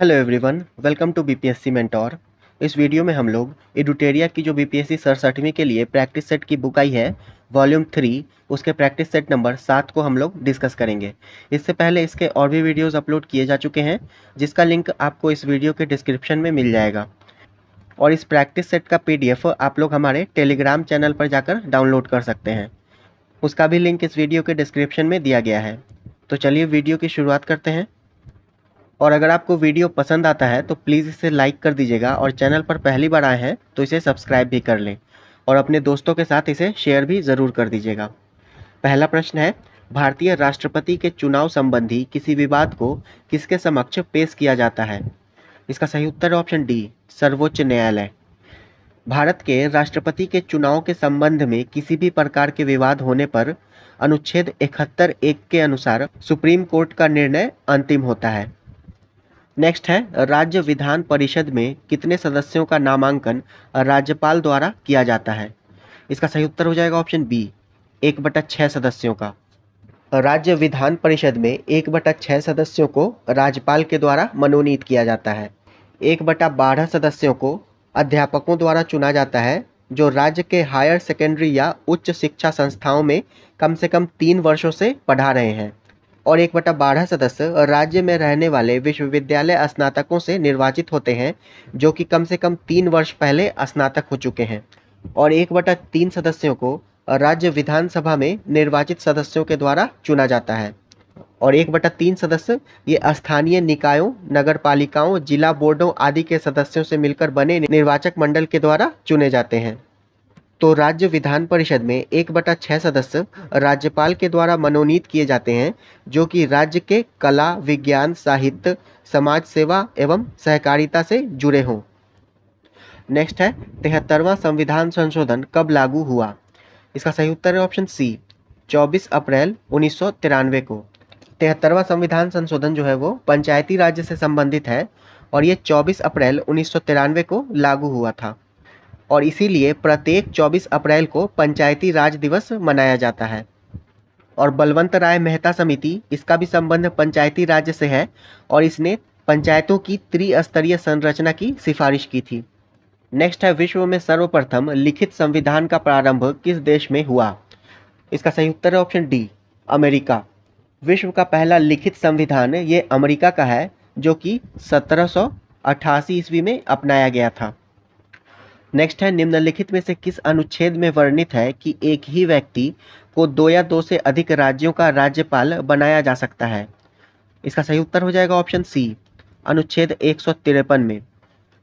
Hello everyone, welcome to BPSC mentor. इस video में हम लोग एडुटेरिया की जो बीपीएससी 67वीं के लिए प्रैक्टिस सेट की बुक आई है वॉल्यूम 3, उसके प्रैक्टिस सेट नंबर 7 को हम लोग डिस्कस करेंगे। इससे पहले इसके और भी वीडियोस अपलोड किए जा चुके हैं, जिसका लिंक आपको इस वीडियो के डिस्क्रिप्शन में मिल जाएगा। और इस प्रैक्टिस सेट का पीडीएफ आप लोग हमारे टेलीग्राम चैनल पर जाकर डाउनलोड कर सकते हैं, उसका भी लिंक इस वीडियो के डिस्क्रिप्शन में दिया गया है। तो चलिए वीडियो की शुरुआत करते हैं। और अगर आपको वीडियो पसंद आता है तो प्लीज़ इसे लाइक कर दीजिएगा, और चैनल पर पहली बार आए हैं तो इसे सब्सक्राइब भी कर लें, और अपने दोस्तों के साथ इसे शेयर भी ज़रूर कर दीजिएगा। पहला प्रश्न है, भारतीय राष्ट्रपति के चुनाव संबंधी किसी विवाद को किसके समक्ष पेश किया जाता है? इसका सही उत्तर है ऑप्शन डी, सर्वोच्च न्यायालय। भारत के राष्ट्रपति के चुनाव के संबंध में किसी भी प्रकार के विवाद होने पर अनुच्छेद 71(1) के अनुसार सुप्रीम कोर्ट का निर्णय अंतिम होता है। नेक्स्ट है, राज्य विधान परिषद में कितने सदस्यों का नामांकन राज्यपाल द्वारा किया जाता है? इसका सही उत्तर हो जाएगा ऑप्शन बी, 1/6 सदस्यों का। राज्य विधान परिषद में 1/6 सदस्यों को राज्यपाल के द्वारा मनोनीत किया जाता है। 1/12 सदस्यों को अध्यापकों द्वारा चुना जाता है, जो राज्य के हायर सेकेंडरी या उच्च शिक्षा संस्थाओं में कम से कम 3 वर्षों से पढ़ा रहे हैं। और 1/12 सदस्य राज्य में रहने वाले विश्वविद्यालय स्नातकों से निर्वाचित होते हैं, जो कि कम से कम 3 वर्ष पहले स्नातक हो चुके हैं। और 1/3 सदस्यों को राज्य विधानसभा में निर्वाचित सदस्यों के द्वारा चुना जाता है। और 1/3 सदस्य ये स्थानीय निकायों, नगरपालिकाओं, जिला बोर्डों आदि के सदस्यों से मिलकर बने निर्वाचक मंडल के द्वारा चुने जाते हैं। तो राज्य विधान परिषद में 1/6 सदस्य राज्यपाल के द्वारा मनोनीत किए जाते हैं, जो कि राज्य के कला, विज्ञान, साहित्य, समाज सेवा एवं सहकारिता से जुड़े हों। नेक्स्ट है, 73वां संविधान संशोधन कब लागू हुआ? इसका सही उत्तर है ऑप्शन सी, 24 अप्रैल 1993 को। 73वां संविधान संशोधन जो है वो पंचायती राज्य से संबंधित है, और ये 24 अप्रैल 1993 को लागू हुआ था। और इसीलिए प्रत्येक 24 अप्रैल को पंचायती राज दिवस मनाया जाता है। और बलवंत राय मेहता समिति, इसका भी संबंध पंचायती राज्य से है, और इसने पंचायतों की त्रिस्तरीय संरचना की सिफारिश की थी। नेक्स्ट है, विश्व में सर्वप्रथम लिखित संविधान का प्रारंभ किस देश में हुआ? इसका सही उत्तर है ऑप्शन डी, अमेरिका। विश्व का पहला लिखित संविधान ये अमेरिका का है, जो कि 1788 ईस्वी में अपनाया गया था। नेक्स्ट है, निम्नलिखित में से किस अनुच्छेद में वर्णित है कि एक ही व्यक्ति को 2 या 2 से अधिक राज्यों का राज्यपाल बनाया जा सकता है? इसका सही उत्तर हो जाएगा ऑप्शन सी, अनुच्छेद 153 में।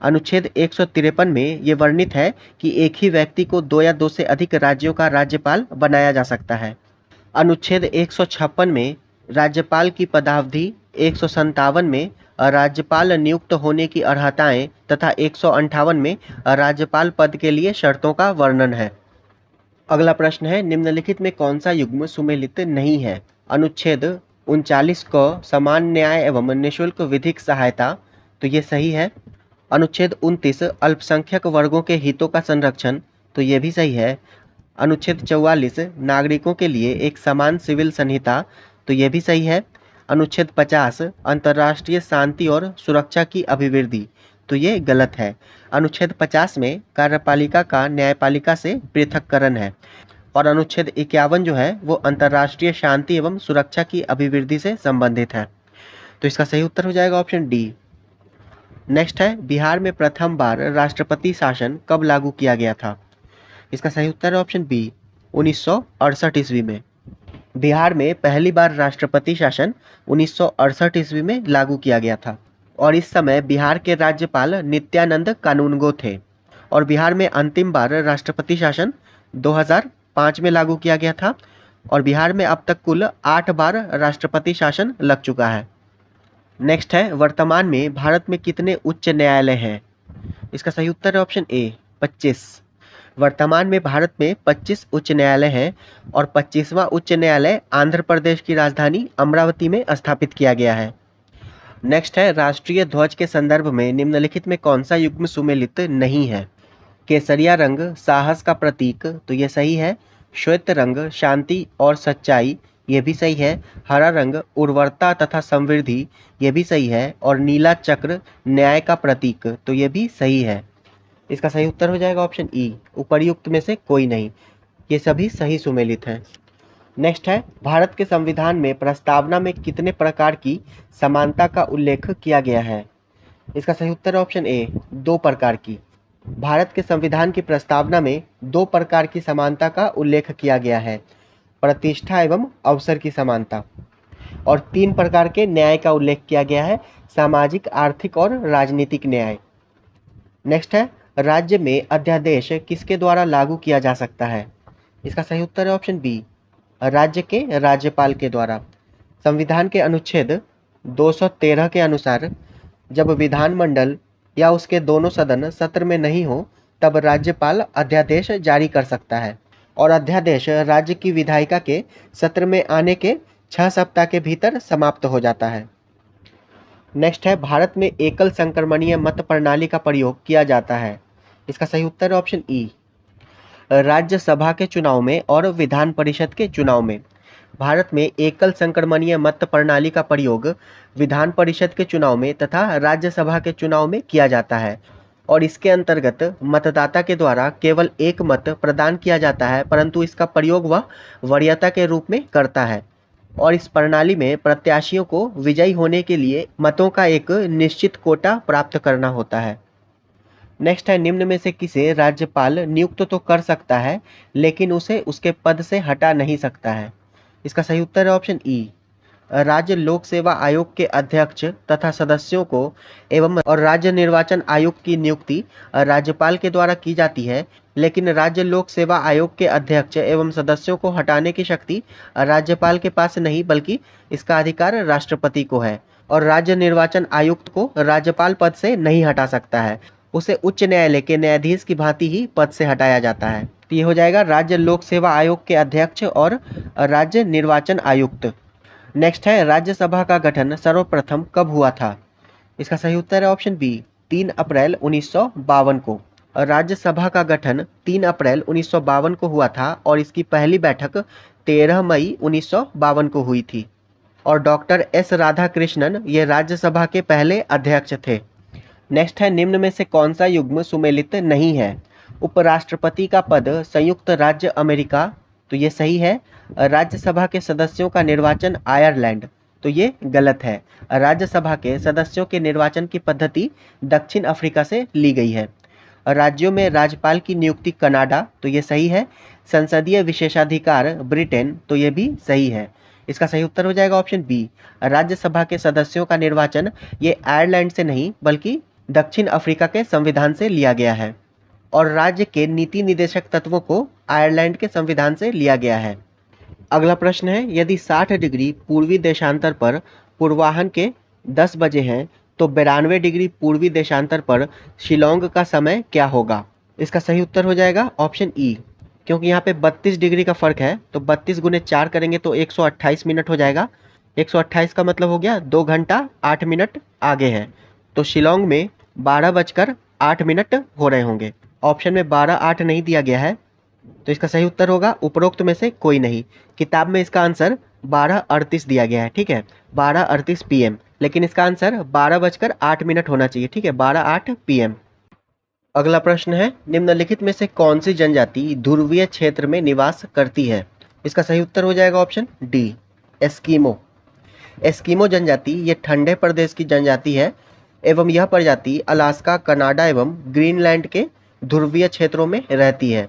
अनुच्छेद 153 में ये वर्णित है कि एक ही व्यक्ति को 2 या 2 से अधिक राज्यों का राज्यपाल बनाया जा सकता है। अनुच्छेद 156 में राज्यपाल की पदावधि, 157 में राज्यपाल नियुक्त होने की अर्हताएं तथा 158 में राज्यपाल पद के लिए शर्तों का वर्णन है। अगला प्रश्न है, निम्नलिखित में कौन सा युग्म सुमेलित नहीं है? अनुच्छेद 39 क समान न्याय एवं निःशुल्क विधिक सहायता, तो ये सही है। अनुच्छेद 29 अल्पसंख्यक वर्गों के हितों का संरक्षण, तो ये भी सही है। अनुच्छेद 44 नागरिकों के लिए एक समान सिविल संहिता, तो ये भी सही है। अनुच्छेद 50 अंतर्राष्ट्रीय शांति और सुरक्षा की अभिवृद्धि, तो ये गलत है। अनुच्छेद 50 में कार्यपालिका का न्यायपालिका से पृथक्करण है। और अनुच्छेद 51 जो है वो अंतर्राष्ट्रीय शांति एवं सुरक्षा की अभिवृद्धि से संबंधित है। तो इसका सही उत्तर हो जाएगा ऑप्शन डी। नेक्स्ट है, बिहार में प्रथम बार राष्ट्रपति शासन कब लागू किया गया था? इसका सही उत्तर है ऑप्शन बी, 1968 ईस्वी में। बिहार में पहली बार राष्ट्रपति शासन 1968 ईस्वी में लागू किया गया था, और इस समय बिहार के राज्यपाल नित्यानंद कानूनगो थे। और बिहार में अंतिम बार राष्ट्रपति शासन 2005 में लागू किया गया था, और बिहार में अब तक कुल 8 बार राष्ट्रपति शासन लग चुका है। नेक्स्ट है, वर्तमान में भारत में कितने उच्च न्यायालय हैं? इसका सही उत्तर है ऑप्शन ए, 25। वर्तमान में भारत में 25 उच्च न्यायालय हैं, और 25वां उच्च न्यायालय आंध्र प्रदेश की राजधानी अमरावती में स्थापित किया गया है। नेक्स्ट है, राष्ट्रीय ध्वज के संदर्भ में निम्नलिखित में कौन सा युग्म सुमेलित नहीं है? केसरिया रंग साहस का प्रतीक, तो ये सही है। श्वेत रंग शांति और सच्चाई, ये भी सही है। हरा रंग उर्वरता तथा समृद्धि, ये भी सही है। और नीला चक्र न्याय का प्रतीक, तो ये भी सही है। इसका सही उत्तर हो जाएगा ऑप्शन ई, उपर्युक्त में से कोई नहीं। ये सभी सही सुमेलित हैं। नेक्स्ट है, भारत के संविधान में प्रस्तावना में कितने प्रकार की समानता का उल्लेख किया गया है? इसका सही उत्तर है ऑप्शन ए, 2 प्रकार की। भारत के संविधान की प्रस्तावना में 2 प्रकार की समानता का उल्लेख किया गया है, प्रतिष्ठा एवं अवसर की समानता। और 3 प्रकार के न्याय का उल्लेख किया गया है, सामाजिक, आर्थिक और राजनीतिक न्याय। नेक्स्ट है, राज्य में अध्यादेश किसके द्वारा लागू किया जा सकता है? इसका सही उत्तर है ऑप्शन बी, राज्य के राज्यपाल के द्वारा। संविधान के अनुच्छेद 213 के अनुसार जब विधानमंडल या उसके दोनों सदन सत्र में नहीं हो तब राज्यपाल अध्यादेश जारी कर सकता है, और अध्यादेश राज्य की विधायिका के सत्र में आने के 6 सप्ताह के भीतर समाप्त हो जाता है। नेक्स्ट है, भारत में एकल संक्रमणीय मत प्रणाली का प्रयोग किया जाता है। इसका सही उत्तर है ऑप्शन ई, राज्यसभा के चुनाव में और विधान परिषद के चुनाव में। भारत में एकल संक्रमणीय मत प्रणाली का प्रयोग विधान परिषद के चुनाव में तथा राज्यसभा के चुनाव में किया जाता है, और इसके अंतर्गत मतदाता के द्वारा केवल एक मत प्रदान किया जाता है, परंतु इसका प्रयोग वह वरीयता के रूप में करता है। और इस प्रणाली में प्रत्याशियों को विजयी होने के लिए मतों का एक निश्चित कोटा प्राप्त करना होता है। नेक्स्ट है, निम्न में से किसे राज्यपाल नियुक्त तो कर सकता है लेकिन उसे उसके पद से हटा नहीं सकता है? इसका सही उत्तर है ऑप्शन ई, राज्य लोक सेवा आयोग के अध्यक्ष तथा सदस्यों को एवं और राज्य निर्वाचन आयोग की नियुक्ति राज्यपाल के द्वारा की जाती है, लेकिन राज्य लोक सेवा आयोग के अध्यक्ष एवं सदस्यों को हटाने की शक्ति राज्यपाल के पास नहीं, बल्कि इसका अधिकार राष्ट्रपति को है। और राज्य निर्वाचन आयुक्त को राज्यपाल पद से नहीं हटा सकता है, उसे उच्च न्यायालय के न्यायाधीश की भांति ही पद से हटाया जाता है। तो ये हो जाएगा राज्य लोक सेवा आयोग के अध्यक्ष और राज्य निर्वाचन आयुक्त। नेक्स्ट है, राज्यसभा का गठन सर्वप्रथम कब हुआ था? इसका सही उत्तर है ऑप्शन बी, 3 अप्रैल 1952 को। राज्यसभा का गठन 3 अप्रैल 1952 को हुआ था, और इसकी पहली बैठक 13 मई 1952 को हुई थी। और डॉक्टर एस राधाकृष्णन ये राज्यसभा के पहले अध्यक्ष थे। नेक्स्ट है, निम्न में से कौन सा युग्म सुमेलित नहीं है? उपराष्ट्रपति का पद संयुक्त राज्य अमेरिका, तो ये सही है। राज्यसभा के सदस्यों का निर्वाचन आयरलैंड, तो ये गलत है। राज्यसभा के सदस्यों के निर्वाचन की पद्धति दक्षिण अफ्रीका से ली गई है। राज्यों में राज्यपाल की नियुक्ति कनाडा, तो ये सही है। संसदीय विशेषाधिकार ब्रिटेन, तो ये भी सही है। इसका सही उत्तर हो जाएगा ऑप्शन बी, राज्यसभा के सदस्यों का निर्वाचन ये आयरलैंड से नहीं बल्कि दक्षिण अफ्रीका के संविधान से लिया गया है, और राज्य के नीति निदेशक तत्वों को आयरलैंड के संविधान से लिया गया है। अगला प्रश्न है, यदि 60 डिग्री पूर्वी देशांतर पर पूर्वाह्न के 10 बजे हैं तो 92 डिग्री पूर्वी देशांतर पर शिलोंग का समय क्या होगा? इसका सही उत्तर हो जाएगा ऑप्शन ई, क्योंकि यहाँ पे 32 डिग्री का फर्क है, तो 32 गुने 4 करेंगे तो 128 मिनट हो जाएगा। 128 का मतलब हो गया 2 घंटा 8 मिनट आगे है, तो शिलोंग में 12:08 हो रहे होंगे। ऑप्शन में 12:08 नहीं दिया गया है, तो इसका सही उत्तर होगा उपरोक्त में से कोई नहीं। किताब में इसका आंसर 12:38 दिया गया है, ठीक है, 12:38 PM, लेकिन इसका आंसर 12:08 होना चाहिए, ठीक है, 12:08 PM। अगला प्रश्न है, निम्नलिखित में से कौन सी जनजाति ध्रुवीय क्षेत्र में निवास करती है? इसका सही उत्तर हो जाएगा ऑप्शन डी, एस्किमो। एस्किमो जनजाति ये ठंडे प्रदेश की जनजाति है, एवं यह प्रजाति अलास्का, कनाडा एवं ग्रीनलैंड के ध्रुवीय क्षेत्रों में रहती है।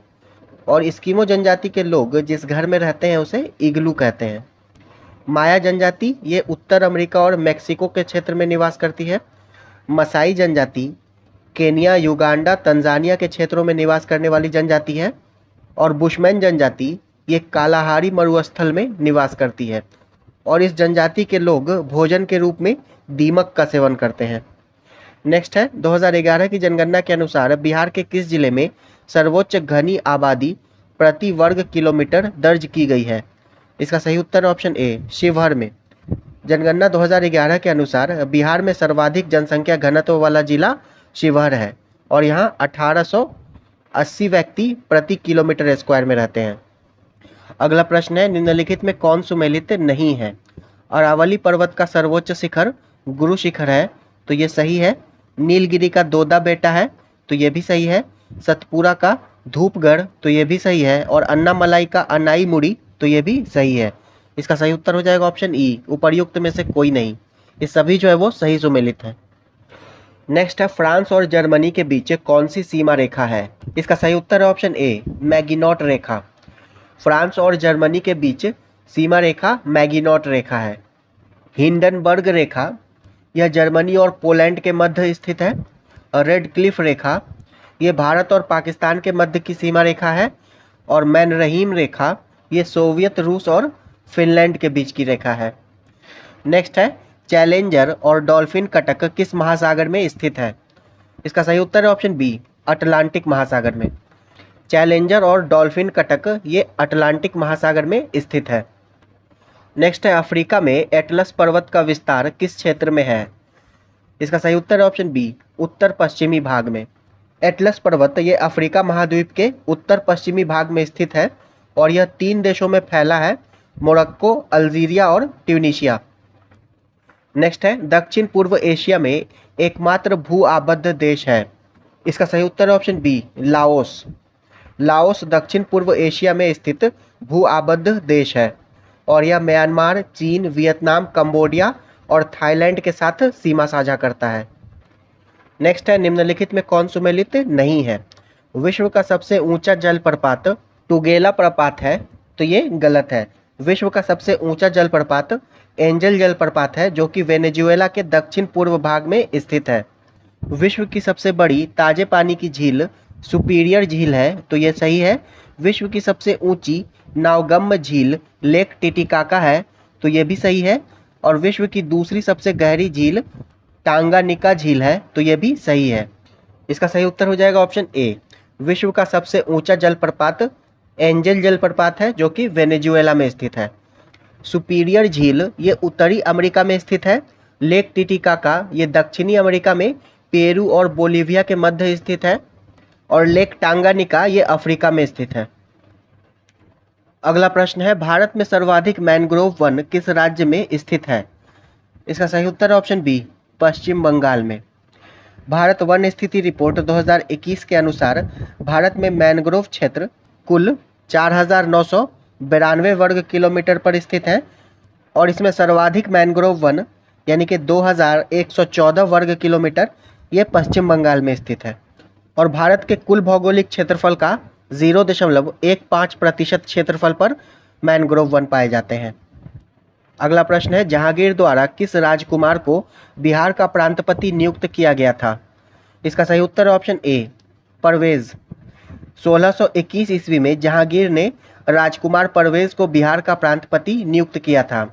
और एस्किमो जनजाति के लोग जिस घर में रहते हैं उसे इग्लू कहते हैं। माया जनजाति ये उत्तर अमेरिका और मेक्सिको के क्षेत्र में निवास करती है। मसाई जनजाति केनिया, युगांडा, तंजानिया के क्षेत्रों में निवास करने वाली जनजाति है। और बुशमैन जनजाति ये कालाहारी मरुस्थल में निवास करती है, और इस जनजाति के लोग भोजन के रूप में दीमक का सेवन करते हैं। नेक्स्ट है, 2011 की जनगणना के अनुसार बिहार के किस जिले में सर्वोच्च घनी आबादी प्रति वर्ग किलोमीटर दर्ज की गई है? इसका सही उत्तर ऑप्शन ए, शिवहर में। जनगणना 2011 के अनुसार बिहार में सर्वाधिक जनसंख्या घनत्व वाला जिला शिवहर है, और यहाँ 1880 व्यक्ति प्रति किलोमीटर स्क्वायर में रहते हैं। अगला प्रश्न है, निम्नलिखित में कौन सुमेलित नहीं है? अरावली पर्वत का सर्वोच्च शिखर गुरु शिखर है, तो ये सही है। नीलगिरी का दोदा बेटा है, तो ये भी सही है। सतपुरा का धूपगढ़, तो ये भी सही है। और अन्नामलाई का अनाईमुड़ी, तो ये भी सही है। इसका सही उत्तर हो जाएगा ऑप्शन ई, उपर्युक्त में से कोई नहीं। ये सभी जो है वो सही सुमेलित है। नेक्स्ट है, फ्रांस और जर्मनी के बीच कौन सी सीमा रेखा है? इसका सही उत्तर है option A, Maginot Rekha. France और जर्मनी के बीच सीमा रेखा मैगिनॉट रेखा है। हिंडनबर्ग रेखा, यह जर्मनी और पोलैंड के मध्य स्थित है। और रेड क्लिफ रेखा, ये भारत और पाकिस्तान के मध्य की सीमा रेखा है। और मैनरहीम रेखा, ये सोवियत रूस और फिनलैंड के बीच की रेखा है। नेक्स्ट है, चैलेंजर और डॉल्फिन कटक किस महासागर में स्थित है? इसका सही उत्तर है ऑप्शन बी, अटलांटिक महासागर में। चैलेंजर और डॉल्फिन कटक ये अटलांटिक महासागर में स्थित है। नेक्स्ट है, अफ्रीका में एटलस पर्वत का विस्तार किस क्षेत्र में है? इसका सही उत्तर है ऑप्शन बी, उत्तर पश्चिमी भाग में। एटलस पर्वत ये अफ्रीका महाद्वीप के उत्तर पश्चिमी भाग में स्थित है और यह 3 देशों में फैला है, मोरक्को, अल्जीरिया और ट्यूनीशिया। नेक्स्ट है, दक्षिण पूर्व एशिया में एकमात्र भू आबद्ध देश है। इसका सही उत्तर है ऑप्शन बी, लाओस। लाओस दक्षिण पूर्व एशिया में स्थित भू आबद्ध देश है और यह म्यांमार, चीन, वियतनाम, कंबोडिया और थाईलैंड के साथ सीमा साझा करता है। नेक्स्ट है, निम्नलिखित में कौन सुमेलित नहीं है? विश्व का सबसे ऊंचा जलप्रपात टुगेला प्रपात है, तो ये गलत है। विश्व का सबसे ऊंचा जलप्रपात एंजल जलप्रपात है, जो कि वेनेजुएला के दक्षिण पूर्व भाग में स्थित है। विश्व की सबसे बड़ी ताजे पानी की झील सुपीरियर झील है, तो ये सही है। विश्व की सबसे ऊंची नावगम्य झील लेक टिटिकाका है, तो ये भी सही है। और विश्व की दूसरी सबसे गहरी झील टांगानिका झील है, तो ये भी सही है। इसका सही उत्तर हो जाएगा ऑप्शन ए, विश्व का सबसे ऊंचा जलप्रपात एंजल जलप्रपात है, जो कि वेनेजुएला में स्थित है। सुपीरियर झील ये उत्तरी अमेरिका में स्थित है। लेक टिटिकाका ये दक्षिणी अमेरिका में पेरू और बोलीविया के मध्य स्थित है। और लेक टांगानिका ये अफ्रीका में स्थित है। अगला प्रश्न है, भारत में सर्वाधिक मैंग्रोव वन किस राज्य में स्थित है? इसका सही उत्तर है ऑप्शन बी, पश्चिम बंगाल में। भारत वन स्थिति रिपोर्ट 2021 के अनुसार भारत में मैंग्रोव क्षेत्र कुल 4,992 वर्ग किलोमीटर पर स्थित है और इसमें सर्वाधिक मैंग्रोव वन यानी कि 2,114 वर्ग किलोमीटर ये पश्चिम बंगाल में स्थित है। और भारत के कुल भौगोलिक क्षेत्रफल का 0.15% क्षेत्रफल पर मैंग्रोव वन पाए जाते हैं। अगला प्रश्न है, जहांगीर द्वारा किस राजकुमार को बिहार का प्रांतपति नियुक्त किया गया था? इसका सही उत्तर है ऑप्शन ए, परवेज। 1621 ईस्वी में जहांगीर ने राजकुमार परवेज को बिहार का प्रांतपति नियुक्त किया था।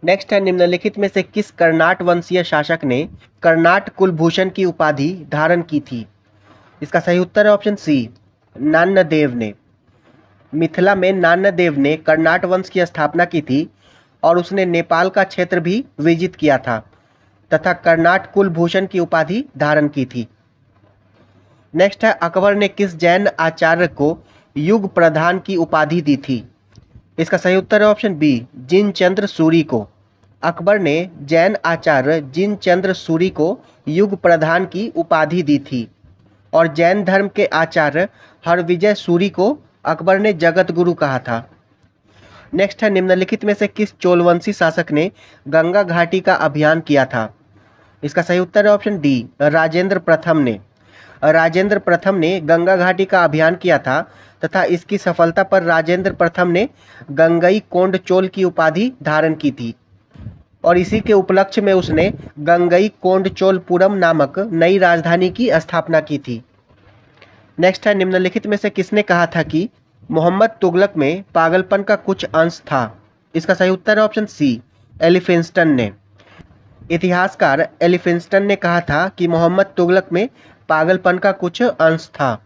नेक्स्ट है, निम्नलिखित में से किस कर्नाट वंशीय शासक ने कर्नाट कुलभूषण की उपाधि धारण की थी? इसका सही उत्तर है ऑप्शन सी, नान्नदेव ने। मिथिला में नान्नदेव ने कर्नाट वंश की स्थापना की थी और उसने नेपाल का क्षेत्र भी विजित किया था तथा कर्नाट कुलभूषण की उपाधि धारण की थी। नेक्स्ट है, अकबर ने किस जैन आचार्य को युग प्रधान की उपाधि दी थी? इसका सही उत्तर है ऑप्शन बी, जिनचंद्र सूरी को। अकबर ने जैन आचार्य जिनचंद्र सूरी को युग प्रधान की उपाधि दी थी और जैन धर्म के आचार्य हरविजय सूरी को अकबर ने जगत गुरु कहा था। नेक्स्ट है, निम्नलिखित में से किस चोलवंशी शासक ने गंगा घाटी का अभियान किया था? इसका सही उत्तर है ऑप्शन डी, राजेंद्र प्रथम ने। राजेंद्र प्रथम ने गंगा घाटी का अभियान किया था तथा इसकी सफलता पर राजेंद्र प्रथम ने गंगई कोंड चोल की उपाधि धारण की थी और इसी के उपलक्ष्य में उसने गंगई कोंडचोलपुरम नामक नई राजधानी की स्थापना की थी। नेक्स्ट है, निम्नलिखित में से किसने कहा था कि मोहम्मद तुगलक में पागलपन का कुछ अंश था? इसका सही उत्तर है ऑप्शन सी, एलिफिंस्टन ने। इतिहासकार एलिफिंस्टन ने कहा था कि मोहम्मद तुगलक में पागलपन का कुछ अंश था।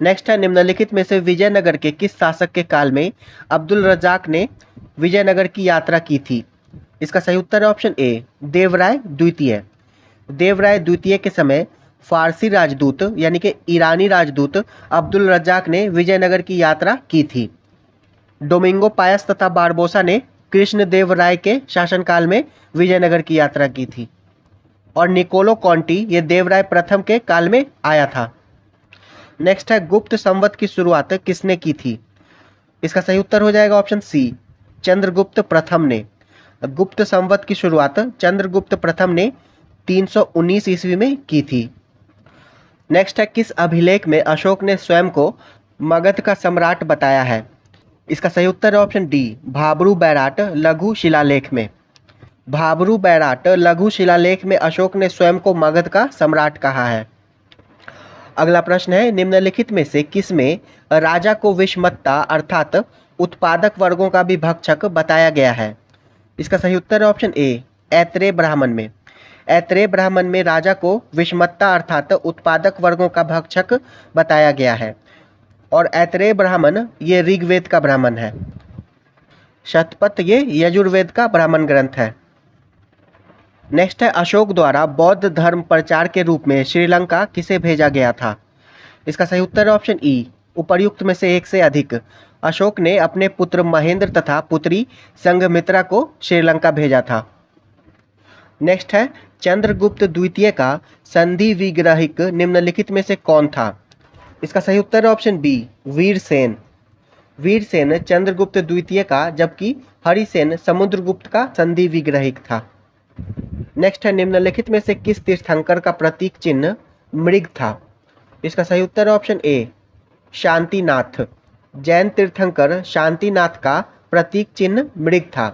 नेक्स्ट है, निम्नलिखित में से विजयनगर के किस शासक के काल में अब्दुल रजाक ने विजयनगर की यात्रा की थी? इसका सही उत्तर है ऑप्शन ए, देवराय द्वितीय। देवराय द्वितीय के समय फारसी राजदूत यानी कि ईरानी राजदूत अब्दुल रज्जाक ने विजयनगर की यात्रा की थी। डोमिंगो पायस तथा बारबोसा ने कृष्णदेव राय के शासनकाल में विजयनगर की यात्रा की थी। और निकोलो कॉन्टी ये देवराय प्रथम के काल में आया था। नेक्स्ट है गुप्त संवत की शुरुआत किसने की थी? इसका सही उत्तर हो जाएगा ऑप्शन सी, चंद्रगुप्त प्रथम ने। गुप्त संवत की शुरुआत चंद्रगुप्त प्रथम ने 319 ईस्वी में की थी। नेक्स्ट है किस अभिलेख में अशोक ने स्वयं को मगध का सम्राट बताया है? इसका सही उत्तर है ऑप्शन डी, भाब्रू बैराट लघु शिलालेख में। भाब्रू बैराट लघु शिलालेख में अशोक ने स्वयं को मगध का सम्राट कहा है। अगला प्रश्न है निम्नलिखित में से किस में राजा को विषमत्ता अर्थात उत्पादक वर्गों का भी भक्षक बताया गया है? इसका सही उत्तर है ऑप्शन ए, ऐत्रेय ब्राह्मण में। ऐत्रेय ब्राह्मण में राजा को विषमत्ता अर्थात उत्पादक वर्गों का भक्षक बताया गया है। और ऐत्रेय ब्राह्मण ये ऋग्वेद का ब्राह्मण है। शतपथ ये यजुर्वेद का ब्राह्मण ग्रंथ है। नेक्स्ट है अशोक द्वारा बौद्ध धर्म प्रचार के रूप में श्रीलंका किसे भेजा गया था? इसका सही उत्तर है ऑप्शन ई, उपर्युक्त में से एक से अधिक। अशोक ने अपने पुत्र महेंद्र तथा पुत्री संघमित्रा को श्रीलंका भेजा था। नेक्स्ट है चंद्रगुप्त द्वितीय का संधि विग्रहिक निम्नलिखित में से कौन था? इसका सही उत्तर है ऑप्शन बी, वीरसेन। वीरसेन चंद्रगुप्त द्वितीय का जबकि हरिसेन समुद्रगुप्त का संधि विग्रहिक था। नेक्स्ट है निम्नलिखित में से किस तीर्थंकर का प्रतीक चिन्ह मृग था? इसका सही उत्तर है ऑप्शन ए, शांतिनाथ। जैन तीर्थंकर शांतिनाथ का प्रतीक चिन्ह मृग था।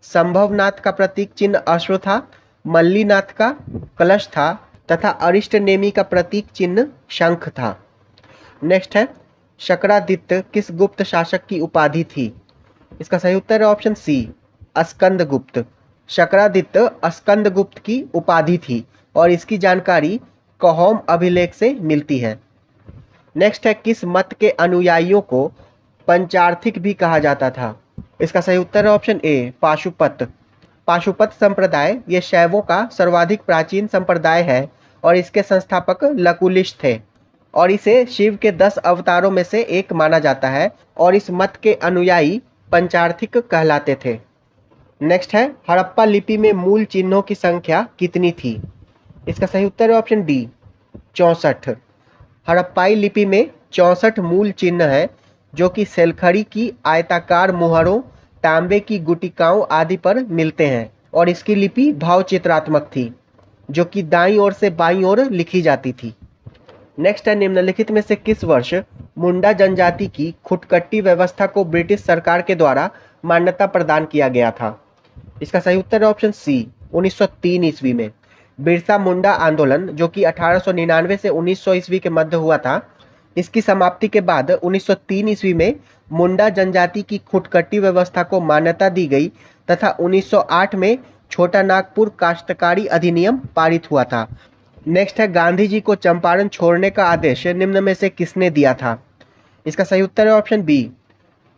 संभवनाथ का प्रतीक चिन्ह अश्व था। मल्लीनाथ का कलश था तथा अरिष्टनेमी का प्रतीक चिन्ह शंख था। नेक्स्ट है शकरादित्य किस गुप्त शासक की उपाधि थी? इसका सही उत्तर है ऑप्शन सी, स्कंदगुप्त। शकरादित्य स्कंदगुप्त की उपाधि थी और इसकी जानकारी कौहम अभिलेख से मिलती है। नेक्स्ट है किस मत के अनुयायियों को पंचार्थिक भी कहा जाता था? इसका सही उत्तर है ऑप्शन ए, पाशुपत। पाशुपत संप्रदाय ये शैवों का सर्वाधिक प्राचीन संप्रदाय है और इसके संस्थापक लकुलिश थे और इसे शिव के 10 अवतारों में से एक माना जाता है और इस मत के अनुयायी पंचार्थिक कहलाते थे। नेक्स्ट है हड़प्पा लिपि में मूल चिन्हों की संख्या कितनी थी? इसका सही उत्तर है ऑप्शन डी, 64। हड़प्पाई लिपि में 64 मूल चिन्ह हैं जो कि सेलखड़ी की आयताकार मुहरों, तांबे की गुटिकाओं आदि पर मिलते हैं और इसकी लिपि भावचित्रात्मक थी जो कि दाईं ओर से बाईं ओर लिखी जाती थी। नेक्स्ट है निम्नलिखित में से किस वर्ष मुंडा जनजाति की खुटकट्टी व्यवस्था को ब्रिटिश सरकार के द्वारा मान्यता प्रदान किया गया था? इसका सही उत्तर है ऑप्शन सी, 1903 ईस्वी में। बिरसा मुंडा आंदोलन जो कि 1899 से 1900 ईस्वी के मध्य हुआ था, इसकी समाप्ति के बाद 1903 ईस्वी में मुंडा जनजाति की खुटकट्टी व्यवस्था को मान्यता दी गई तथा 1908 में छोटा नागपुर काश्तकारी अधिनियम पारित हुआ था। नेक्स्ट है गांधी जी को चंपारण छोड़ने का आदेश निम्न में से किसने दिया था? इसका सही उत्तर है ऑप्शन बी,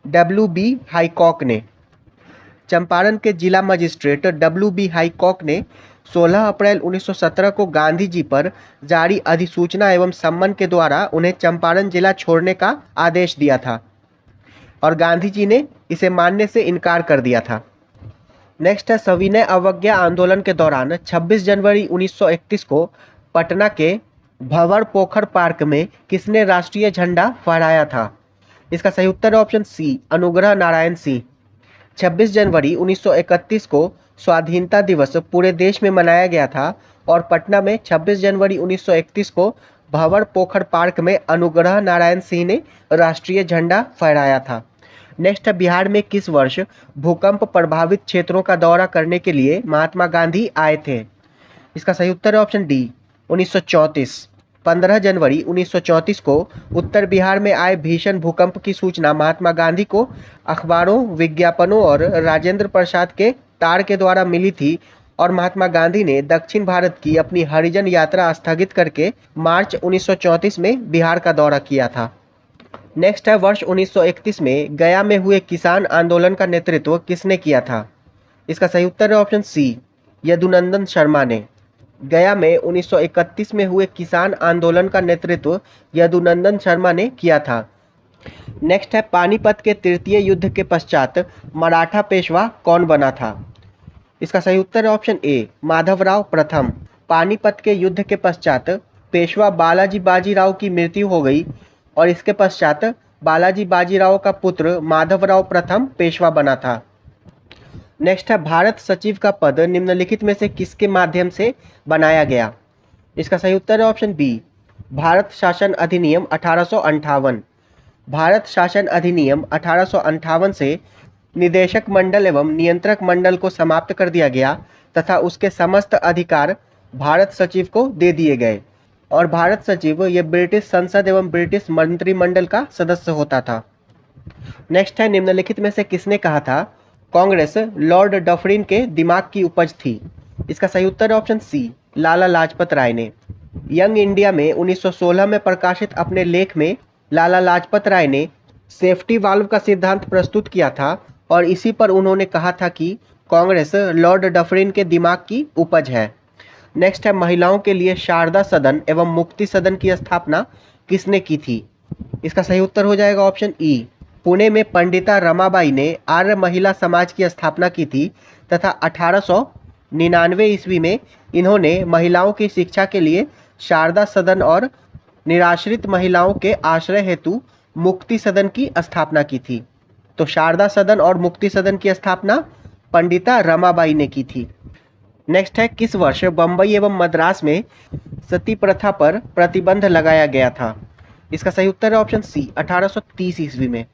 WB हाईकॉक ने। चंपारण के जिला मजिस्ट्रेट WB हाईकॉक ने 16 अप्रैल 1917 को गांधी जी पर जारी अधिसूचना एवं सम्मन के द्वारा उन्हें चंपारण जिला छोड़ने का आदेश दिया था और गांधी जी ने इसे मानने से इनकार कर दिया था। नेक्स्ट है सविनय अवज्ञा आंदोलन के दौरान 26 जनवरी 1931 को पटना के भंवर पोखर पार्क में किसने राष्ट्रीय झंडा फहराया था? इसका सही उत्तर है ऑप्शन सी, अनुग्रह नारायण सिंह। 26 जनवरी 1931 को स्वाधीनता दिवस पूरे देश में मनाया गया था और पटना में 26 जनवरी 1931 को भंवर पोखर पार्क में अनुग्रह नारायण सिंह ने राष्ट्रीय झंडा फहराया था। नेक्स्ट है बिहार में किस वर्ष भूकंप प्रभावित क्षेत्रों का दौरा करने के लिए महात्मा गांधी आए थे? इसका सही उत्तर है ऑप्शन डी, 1934। 15 जनवरी 1934 को उत्तर बिहार में आए भीषण भूकंप की सूचना महात्मा गांधी को अखबारों, विज्ञापनों और राजेंद्र प्रसाद के तार के द्वारा मिली थी और महात्मा गांधी ने दक्षिण भारत की अपनी हरिजन यात्रा स्थगित करके मार्च 1934 में बिहार का दौरा किया था। नेक्स्ट है वर्ष 1931 में गया में हुए किसान आंदोलन का नेतृत्व किसने किया था? इसका सही उत्तर है ऑप्शन सी, यदुनंदन शर्मा ने। गया में 1931 में हुए किसान आंदोलन का नेतृत्व यदुनंदन शर्मा ने किया था। नेक्स्ट है, पानीपत के तृतीय युद्ध के पश्चात मराठा पेशवा कौन बना था? इसका सही उत्तर है ऑप्शन ए, माधवराव प्रथम। पानीपत के युद्ध के पश्चात पेशवा बालाजी बाजीराव की मृत्यु हो गई और इसके पश्चात बालाजी बाजीराव का पुत्र माधवराव प्रथम पेशवा बना था। नेक्स्ट है, भारत सचिव का पद निम्नलिखित में से किसके माध्यम से बनाया गया? इसका सही उत्तर है ऑप्शन बी, भारत शासन अधिनियम 1858। भारत शासन अधिनियम 1858 से निदेशक मंडल एवं नियंत्रक मंडल को समाप्त कर दिया गया तथा उसके समस्त अधिकार भारत सचिव को दे दिए गए और भारत सचिव ये ब्रिटिश संसद एवं ब्रिटिश मंत्रिमंडल का सदस्य होता था। नेक्स्ट है, निम्नलिखित में से किसने कहा था कांग्रेस लॉर्ड डफरिन के दिमाग की उपज थी? इसका सही उत्तर है ऑप्शन सी, लाला लाजपत राय ने। यंग इंडिया में 1916 में प्रकाशित अपने लेख में लाला लाजपत राय ने सेफ्टी वाल्व का सिद्धांत प्रस्तुत किया था और इसी पर उन्होंने कहा था कि कांग्रेस लॉर्ड डफरिन के दिमाग की उपज है। नेक्स्ट है, महिलाओं के लिए शारदा सदन एवं मुक्ति सदन की स्थापना किसने की थी? इसका सही उत्तर हो जाएगा ऑप्शन ई, पुणे में पंडिता रमाबाई ने आर्य महिला समाज की स्थापना की थी तथा 1899 ईस्वी में इन्होंने महिलाओं की शिक्षा के लिए शारदा सदन और निराश्रित महिलाओं के आश्रय हेतु मुक्ति सदन की स्थापना की थी। तो शारदा सदन और मुक्ति सदन की स्थापना पंडिता रमाबाई ने की थी। नेक्स्ट है, किस वर्ष बम्बई एवं मद्रास में सती प्रथा पर प्रतिबंध लगाया गया था? इसका सही उत्तर है ऑप्शन सी, 1830 ईस्वी में।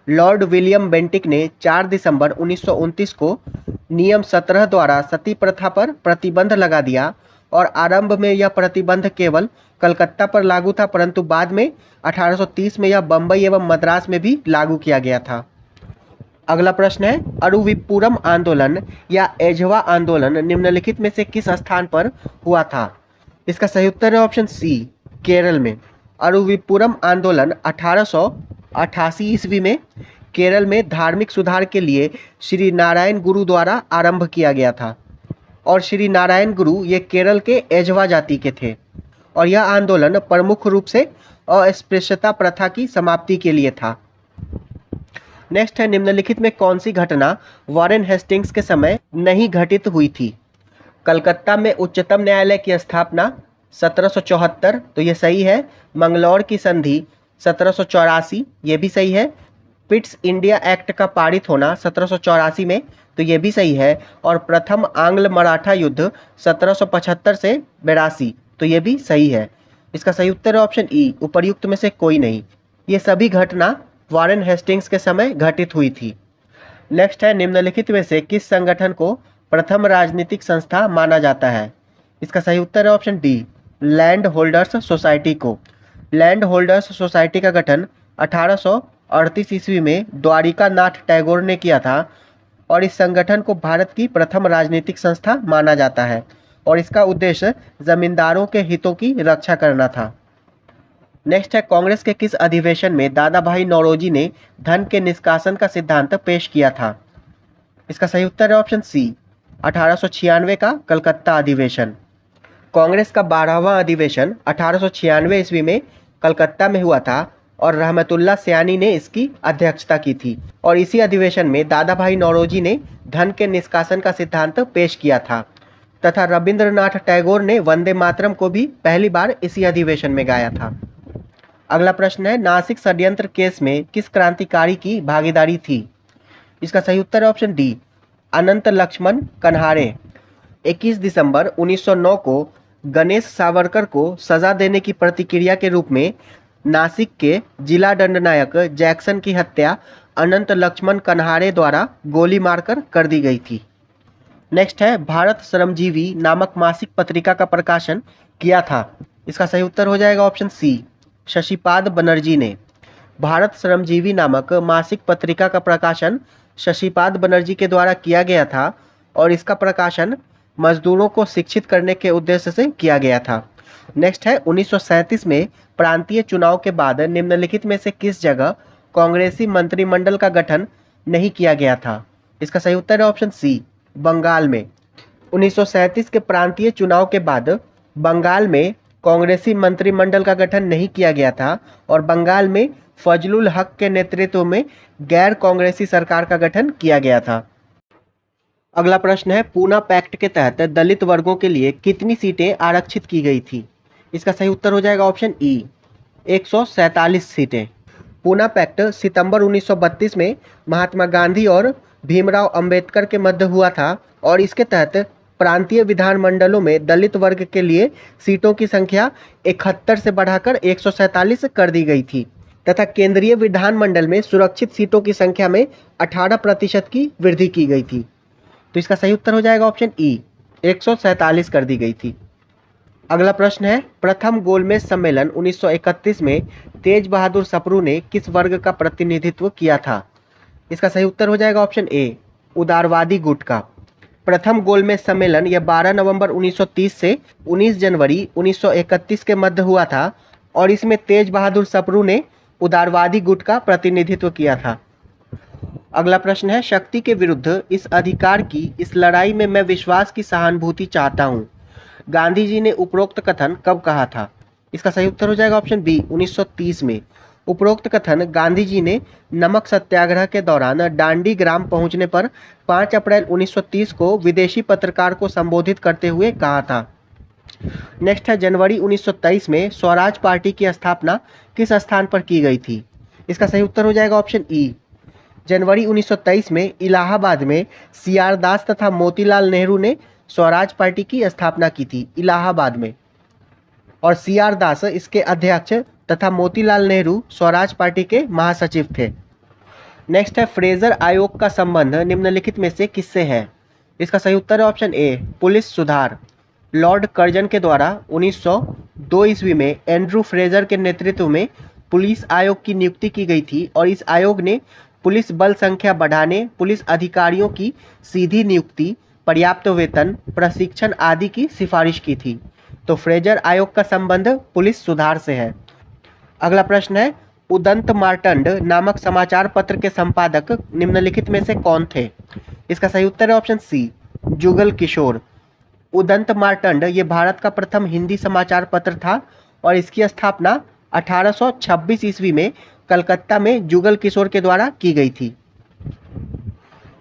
लॉर्ड विलियम बेंटिक ने 4 दिसंबर 1929 को नियम 17 द्वारा सती प्रथा पर प्रतिबंध लगा दिया और आरंभ में यह प्रतिबंध केवल कलकत्ता पर लागू था, परंतु बाद में 1830 में यह बम्बई एवं मद्रास में भी लागू किया गया था। अगला प्रश्न है, अरुविप्पुरम आंदोलन या एझवा आंदोलन निम्नलिखित में से किस स्थान पर हुआ था? इसका सही उत्तर है ऑप्शन सी, केरल में। अरुविप्पुरम आंदोलन 1888 ईस्वी में केरल में धार्मिक सुधार के लिए श्री नारायण गुरु द्वारा आरंभ किया गया था और श्री नारायण गुरु ये केरल के एझवा जाति के थे और यह आंदोलन प्रमुख रूप से अस्पृश्यता प्रथा की समाप्ति के लिए था। नेक्स्ट है, निम्नलिखित में कौन सी घटना वॉरेन हेस्टिंग्स के समय नहीं घटित हुई थी? कलकत्ता में उच्चतम न्यायालय की स्थापना 1774, तो ये सही है। मंगलौर की संधि 1784, ये भी सही है। पिट्स इंडिया एक्ट का पारित होना 1784 में, तो ये भी सही है। और प्रथम आंग्ल मराठा युद्ध 1775 से 82, तो ये भी सही है। इसका सही उत्तर है ऑप्शन ई, उपर्युक्त में से कोई नहीं। ये सभी घटना वॉरेन हेस्टिंग्स के समय घटित हुई थी। नेक्स्ट है, निम्नलिखित में से किस संगठन को प्रथम राजनीतिक संस्था माना जाता है? इसका सही उत्तर है option D, land holders society को। लैंड होल्डर्स सोसाइटी का गठन 1838 ईस्वी में द्वारिका नाथ टैगोर ने किया था और इस संगठन को भारत की प्रथम राजनीतिक संस्था माना जाता है और इसका उद्देश्य जमींदारों के हितों की रक्षा करना था। नेक्स्ट है, कांग्रेस के किस अधिवेशन में दादा भाई नौरोजी ने धन के निष्कासन का सिद्धांत पेश किया था? इसका सही उत्तर है ऑप्शन सी, 1896 का कलकत्ता अधिवेशन। कांग्रेस का 12वां अधिवेशन 1896 ईस्वी में कलकत्ता में हुआ था और रहमतुल्लाह सयानी ने इसकी अध्यक्षता की थी और इसी अधिवेशन में दादा भाई नौरोजी ने धन के निष्कासन का सिद्धांत पेश किया था तथा रविंद्रनाथ टैगोर ने वंदे मातरम को भी पहली बार इसी अधिवेशन में गाया था। अगला प्रश्न है, नासिक षड्यंत्र केस में किस क्रांतिकारी की भागीदारी थी? इसका सही उत्तर है ऑप्शन डी, अनंत लक्ष्मण कन्हारे। 21 दिसंबर 1909 को गणेश सावरकर को सजा देने की प्रतिक्रिया के रूप में नासिक के जिला दंडनायक जैक्सन की हत्या अनंत लक्ष्मण कन्हारे द्वारा गोली मारकर कर दी गई थी। नेक्स्ट है, भारत श्रमजीवी नामक मासिक पत्रिका का प्रकाशन किया था? इसका सही उत्तर हो जाएगा ऑप्शन सी, शशिपाद बनर्जी ने। भारत श्रमजीवी नामक मासिक पत्रिका का प्रकाशन शशिपाद बनर्जी के द्वारा किया गया था और इसका प्रकाशन मजदूरों को शिक्षित करने के उद्देश्य से किया गया था। नेक्स्ट है, 1937 में प्रांतीय चुनाव के बाद निम्नलिखित में से किस जगह कांग्रेसी मंत्रिमंडल का गठन नहीं किया गया था? इसका सही उत्तर है ऑप्शन सी, बंगाल में। 1937 के प्रांतीय चुनाव के बाद बंगाल में कांग्रेसी मंत्रिमंडल का गठन नहीं किया गया था और बंगाल में फजलुल हक के नेतृत्व में गैर कांग्रेसी सरकार का गठन किया गया था। अगला प्रश्न है, पूना पैक्ट के तहत दलित वर्गों के लिए कितनी सीटें आरक्षित की गई थी? इसका सही उत्तर हो जाएगा ऑप्शन ई, 147 सीटें। पूना पैक्ट सितंबर 1932 में महात्मा गांधी और भीमराव अंबेडकर के मध्य हुआ था और इसके तहत प्रांतीय विधानमंडलों में दलित वर्ग के लिए सीटों की संख्या 71 से बढ़ाकर 147 कर दी गई थी तथा केंद्रीय विधानमंडल में सुरक्षित सीटों की संख्या में 18% की वृद्धि की गई थी। तो इसका सही उत्तर हो जाएगा ऑप्शन ई, 147 कर दी गई थी। अगला प्रश्न है, प्रथम गोलमेज सम्मेलन 1931 में तेज बहादुर सप्रू ने किस वर्ग का प्रतिनिधित्व किया था? इसका सही उत्तर हो जाएगा ऑप्शन ए, उदारवादी गुट का। प्रथम गोलमेज सम्मेलन यह 12 नवंबर 1930 से 19 जनवरी 1931 के मध्य हुआ था और इसमें तेज बहादुर सप्रू ने उदारवादी गुट का प्रतिनिधित्व किया था। अगला प्रश्न है, शक्ति के विरुद्ध इस अधिकार की इस लड़ाई में मैं विश्वास की सहानुभूति चाहता हूँ, गांधी जी ने उपरोक्त कथन कब कहा था? इसका सही उत्तर हो जाएगा ऑप्शन बी, 1930 में। उपरोक्त कथन गांधी जी ने नमक सत्याग्रह के दौरान डांडी ग्राम पहुंचने पर 5 अप्रैल 1930 को विदेशी पत्रकार को संबोधित करते हुए कहा था। नेक्स्ट है, जनवरी 1923 में स्वराज पार्टी की स्थापना किस स्थान पर की गई थी? इसका सही उत्तर हो जाएगा ऑप्शन ई, जनवरी 1923 में इलाहाबाद में सीआर दास तथा मोतीलाल नेहरू ने स्वराज पार्टी की स्थापना की थी, इलाहाबाद में, और सीआर दास इसके अध्यक्ष तथा मोतीलाल नेहरू स्वराज पार्टी के महासचिव थे। नेक्स्ट है, फ्रेजर आयोग का संबंध निम्नलिखित में से किससे है? इसका सही उत्तर है ऑप्शन ए, पुलिस सुधार। लॉर्ड कर्जन के द्वारा 1902 ईस्वी में एंड्रू फ्रेजर के नेतृत्व में पुलिस आयोग की नियुक्ति की गई थी और इस आयोग ने पुलिस बल संख्या बढ़ाने, पुलिस अधिकारियों की सीधी नियुक्ति, पर्याप्त वेतन, प्रशिक्षण आदि की सिफारिश की थी। तो फ्रेजर आयोग का संबंध पुलिस सुधार से है। अगला प्रश्न है, उदंत मार्तंड नामक समाचार पत्र के संपादक निम्नलिखित में से कौन थे? इसका सही उत्तर है ऑप्शन सी, जुगल किशोर। उदंत मार्तंड ये भारत का प्रथम हिंदी समाचार पत्र था और इसकी स्थापना 1826 ईस्वी में कलकत्ता में जुगल किशोर के द्वारा की गई थी।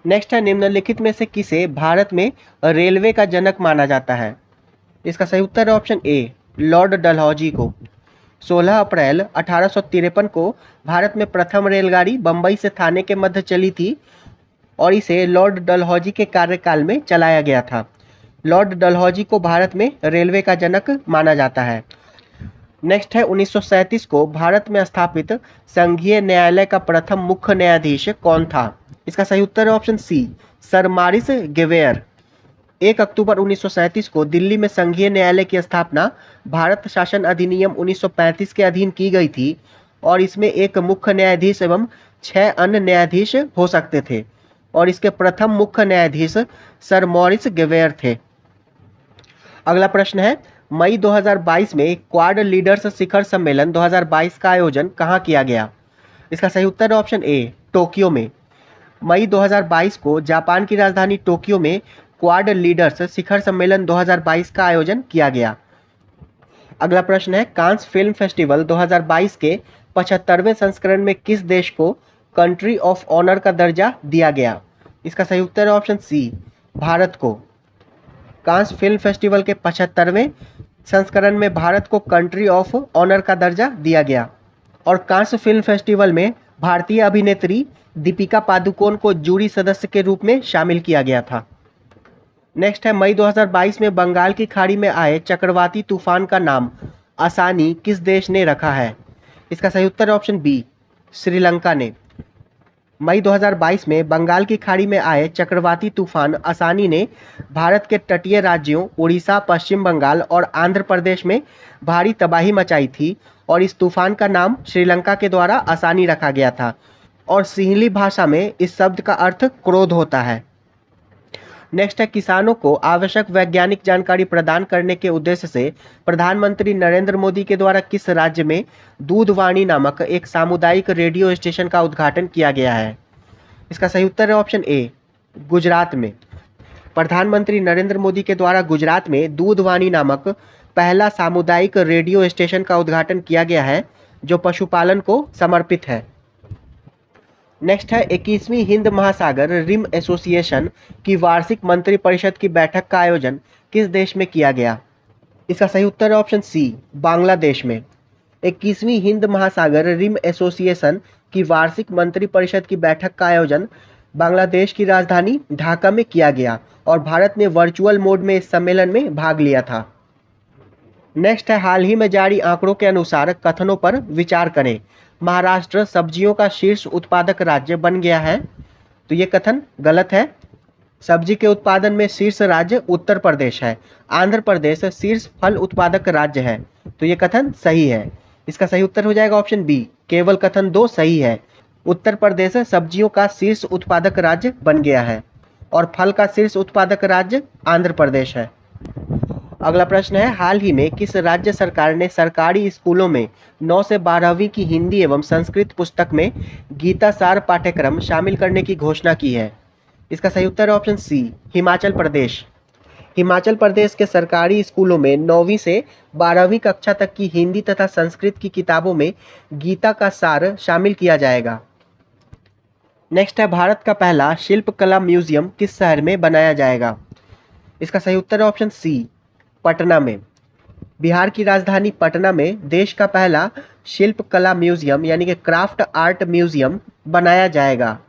नेक्स्ट है, निम्नलिखित में से किसे भारत में रेलवे का जनक माना जाता है? इसका सही उत्तर है ऑप्शन ए, लॉर्ड डलहौजी को। 16 अप्रैल 1853 को भारत में प्रथम रेलगाड़ी बंबई से थाने के मध्य चली थी और इसे लॉर्ड डलहौजी के कार्यकाल में चलाया गया था। लॉर्ड डलहौजी को भारत में रेलवे का जनक माना जाता है। नेक्स्ट है, 1937 को भारत में स्थापित संघीय न्यायालय का प्रथम मुख्य न्यायाधीश कौन था? इसका सही उत्तर है ऑप्शन सी, सर मॉरिस गेवेयर। 1 अक्टूबर 1937 को दिल्ली में संघीय न्यायालय की स्थापना भारत शासन अधिनियम 1935 के अधीन की गई थी और इसमें एक मुख्य न्यायाधीश एवं 6 अन्य न्यायाधीश हो सकते थे और इसके प्रथम मुख्य न्यायाधीश सर मॉरिस गेवेयर थे। अगला प्रश्न है, मई 2022 में क्वाड लीडर्स शिखर सम्मेलन 2022 का आयोजन कहाँ किया गया? इसका सही उत्तर है ऑप्शन ए, टोक्यो में। मई 2022 को जापान की राजधानी टोक्यो में क्वाड लीडर्स शिखर सम्मेलन 2022 का आयोजन किया गया। अगला प्रश्न है, कांस फिल्म फेस्टिवल 2022 के 75वें संस्करण में किस देश को कंट्री ऑफ ऑनर का दर्जा दिया गया? इसका सही उत्तर है ऑप्शन सी, भारत को। कांस फिल्म फेस्टिवल के 75वें संस्करण में भारत को कंट्री ऑफ ऑनर का दर्जा दिया गया और कांस फिल्म फेस्टिवल में भारतीय अभिनेत्री दीपिका पादुकोण को जूरी सदस्य के रूप में शामिल किया गया था। नेक्स्ट है, मई 2022 में बंगाल की खाड़ी में आए चक्रवाती तूफान का नाम असानी किस देश ने रखा है? इसका सही उत्तर है ऑप्शन बी, श्रीलंका ने। मई 2022 में बंगाल की खाड़ी में आए चक्रवाती तूफान असानी ने भारत के तटीय राज्यों उड़ीसा, पश्चिम बंगाल और आंध्र प्रदेश में भारी तबाही मचाई थी और इस तूफान का नाम श्रीलंका के द्वारा असानी रखा गया था और सिंहली भाषा में इस शब्द का अर्थ क्रोध होता है। नेक्स्ट है, किसानों को आवश्यक वैज्ञानिक जानकारी प्रदान करने के उद्देश्य से प्रधानमंत्री नरेंद्र मोदी के द्वारा किस राज्य में दूधवाणी नामक एक सामुदायिक रेडियो स्टेशन का उद्घाटन किया गया है? इसका सही उत्तर है ऑप्शन ए, गुजरात में। प्रधानमंत्री नरेंद्र मोदी के द्वारा गुजरात में दूधवाणी नामक पहला सामुदायिक रेडियो स्टेशन का उद्घाटन किया गया है जो पशुपालन को समर्पित है। नेक्स्ट है 21वीं हिंद महासागर रिम एसोसिएशन की वार्षिक मंत्रिपरिषद की बैठक का आयोजन किस देश में किया गया? इसका सही उत्तर है ऑप्शन सी, बांग्लादेश में। 21वीं हिंद महासागर रिम एसोसिएशन की वार्षिक मंत्रिपरिषद की बैठक का आयोजन बांग्लादेश की राजधानी ढाका में किया गया और भारत ने वर्चुअल मोड में इस सम्मेलन में भाग लिया था। नेक्स्ट है हाल ही में जारी आंकड़ों के अनुसार कथनों पर विचार करें। महाराष्ट्र सब्जियों का शीर्ष उत्पादक राज्य बन गया है, तो ये कथन गलत है। सब्जी के उत्पादन में शीर्ष राज्य उत्तर प्रदेश है। आंध्र प्रदेश शीर्ष फल उत्पादक राज्य है, तो ये कथन सही है। इसका सही उत्तर हो जाएगा ऑप्शन बी, केवल कथन 2 सही है। उत्तर प्रदेश सब्जियों का शीर्ष उत्पादक राज्य बन गया है और फल का शीर्ष उत्पादक राज्य आंध्र प्रदेश है। अगला प्रश्न है हाल ही में किस राज्य सरकार ने सरकारी स्कूलों में 9 से 12वीं की हिंदी एवं संस्कृत पुस्तक में गीता सार पाठ्यक्रम शामिल करने की घोषणा की है? इसका सही उत्तर है ऑप्शन सी, हिमाचल प्रदेश। हिमाचल प्रदेश के सरकारी स्कूलों में 9वीं से 12वीं कक्षा तक की हिंदी तथा संस्कृत की किताबों में गीता का सार शामिल किया जाएगा। नेक्स्ट है भारत का पहला शिल्पकला म्यूजियम किस शहर में बनाया जाएगा? इसका सही उत्तर है ऑप्शन सी, पटना में। बिहार की राजधानी पटना में देश का पहला शिल्पकला म्यूजियम यानी कि क्राफ्ट आर्ट म्यूजियम बनाया जाएगा।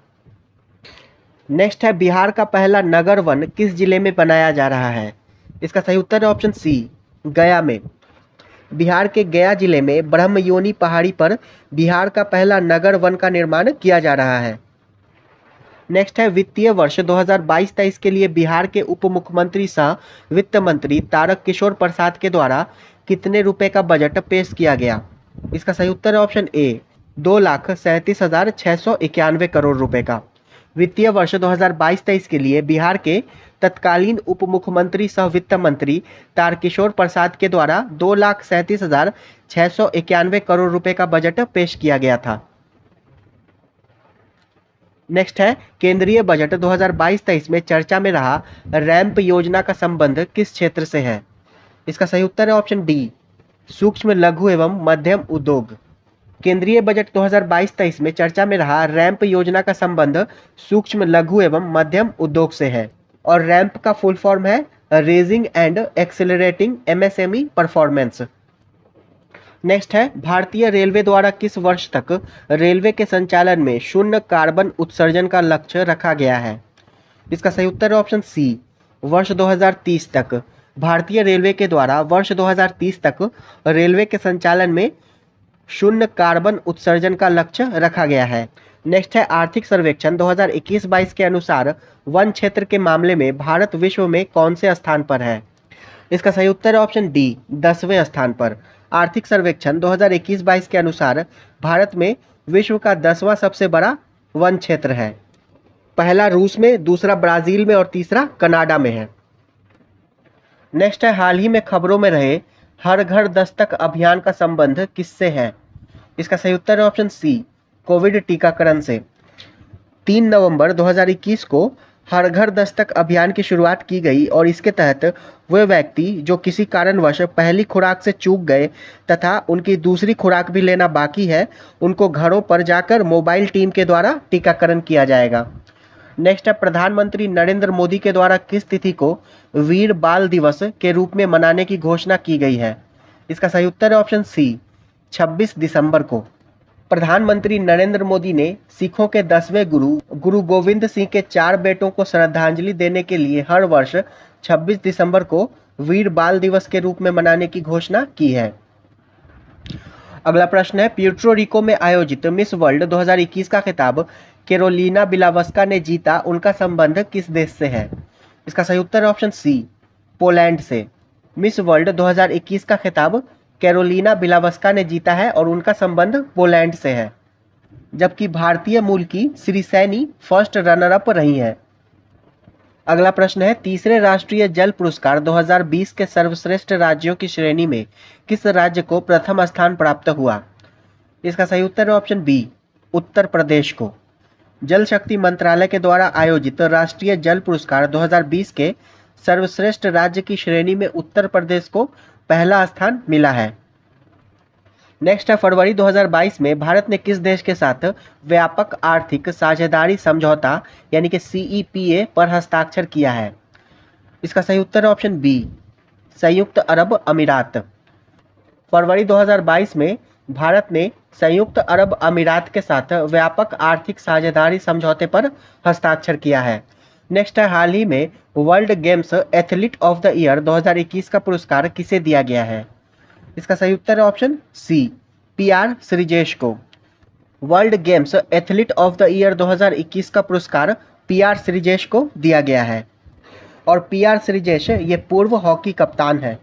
नेक्स्ट है बिहार का पहला नगर वन किस जिले में बनाया जा रहा है? इसका सही उत्तर है ऑप्शन सी, गया में। बिहार के गया जिले में ब्रह्मयोनी पहाड़ी पर बिहार का पहला नगर वन का निर्माण किया जा रहा है। नेक्स्ट है वित्तीय वर्ष 2022-23 के लिए बिहार के उप मुख्यमंत्री सह वित्त मंत्री तारक किशोर प्रसाद के द्वारा कितने रुपए का बजट पेश किया गया? इसका सही उत्तर है ऑप्शन ए, 2,37,691 करोड़ रुपए का। वित्तीय वर्ष 2022-23 के लिए बिहार के तत्कालीन उप मुख्यमंत्री सह वित्त मंत्री तारकिशोर प्रसाद के द्वारा 2,37,691 करोड़ रुपए का बजट पेश किया गया था। नेक्स्ट है केंद्रीय बजट 2022-23 में चर्चा में रहा रैंप योजना का संबंध किस क्षेत्र से है? इसका सही उत्तर है ऑप्शन डी, सूक्ष्म लघु एवं मध्यम उद्योग। केंद्रीय बजट 2022-23 में चर्चा में रहा रैंप योजना का संबंध सूक्ष्म लघु एवं मध्यम उद्योग से है और रैंप का फुल फॉर्म है raising and accelerating MSME performance. Next है भारतीय रेलवे द्वारा किस वर्ष तक रेलवे के संचालन में शून्य कार्बन उत्सर्जन का लक्ष्य रखा गया है? इसका सही उत्तर है ऑप्शन सी, वर्ष 2030 तक। भारतीय रेलवे के द्वारा वर्ष 2030 तक रेलवे के संचालन में शून्य कार्बन उत्सर्जन का लक्ष्य रखा गया है। नेक्स्ट है आर्थिक सर्वेक्षण 2021-22 के अनुसार वन क्षेत्र के मामले में भारत विश्व में कौन से स्थान पर है? इसका सही उत्तर है ऑप्शन डी, 10वें स्थान पर। आर्थिक सर्वेक्षण 2021-22 के अनुसार भारत में विश्व का 10वां सबसे बड़ा वन क्षेत्र है। पहला रूस में, दूसरा ब्राजील में और तीसरा कनाडा में है। नेक्स्ट है हाल ही में खबरों में रहे हर घर दस्तक अभियान का संबंध किससे है? इसका सही उत्तर है ऑप्शन सी, कोविड टीकाकरण से। 3 नवंबर 2021 को हर घर दस्तक अभियान की शुरुआत की गई और इसके तहत वे व्यक्ति जो किसी कारणवश पहली खुराक से चूक गए तथा उनकी दूसरी खुराक भी लेना बाकी है, उनको घरों पर जाकर मोबाइल टीम के द्वारा टीकाकरण किया जाएगा। नेक्स्ट है प्रधानमंत्री नरेंद्र मोदी के द्वारा किस तिथि को वीर बाल दिवस के रूप में मनाने की घोषणा की गई है? इसका सही उत्तर है ऑप्शन सी, 26 दिसंबर को। प्रधानमंत्री नरेंद्र मोदी ने सिखों के 10वें गुरु गोविंद सिंह के 4 बेटों को श्रद्धांजलि देने के लिए हर वर्ष 26 दिसंबर को वीर बाल दिवस के रूप में मनाने की घोषणा की है। अगला प्रश्न है प्यूर्टो रिको में आयोजित मिस वर्ल्ड 2021 का खिताब कैरोलिना बिलावस्का ने जीता, उनका संबंध किस देश से है? इसका सही उत्तर है ऑप्शन सी, पोलैंड से। मिस वर्ल्ड 2021 का खिताब कैरोलिना बिलावस्का ने जीता है और उनका संबंध पोलैंड से है, जबकि भारतीय मूल की Shri Saini first runner up रही हैं। अगला प्रश्न है तीसरे राष्ट्रीय जल पुरस्कार 2020 के सर्वश्रेष्ठ राज्यों की श्रेणी में किस राज्य को प्रथम स्थान प्राप्त हुआ? इसका सही उत्तर है ऑप्शन बी, उत्तर प्रदेश को। जल शक्ति मंत्रालय के द्वारा आयोजित राष्ट्रीय जल पुरस्कार 2020 के सर्वश्रेष्ठ राज्य की श्रेणी में उत्तर प्रदेश को पहला स्थान मिला है। नेक्स्ट है, फरवरी 2022 में भारत ने किस देश के साथ व्यापक आर्थिक साझेदारी समझौता यानी कि CEPA पर हस्ताक्षर किया है? इसका सही उत्तर है ऑप्शन बी, संयुक्त अरब अमीरात। फरवरी 2022 में भारत ने संयुक्त अरब अमीरात के साथ व्यापक आर्थिक साझेदारी समझौते पर हस्ताक्षर किया है। नेक्स्ट है, हाल ही में world games athlete of the year 2021 का पुरस्कार किसे दिया गया है? इसका सही उत्तर है ऑप्शन सी, PR श्रीजेश को। World games athlete of the year 2021 का पुरस्कार PR श्रीजेश को दिया गया है और PR श्रीजेश ये पूर्व हॉकी कप्तान है।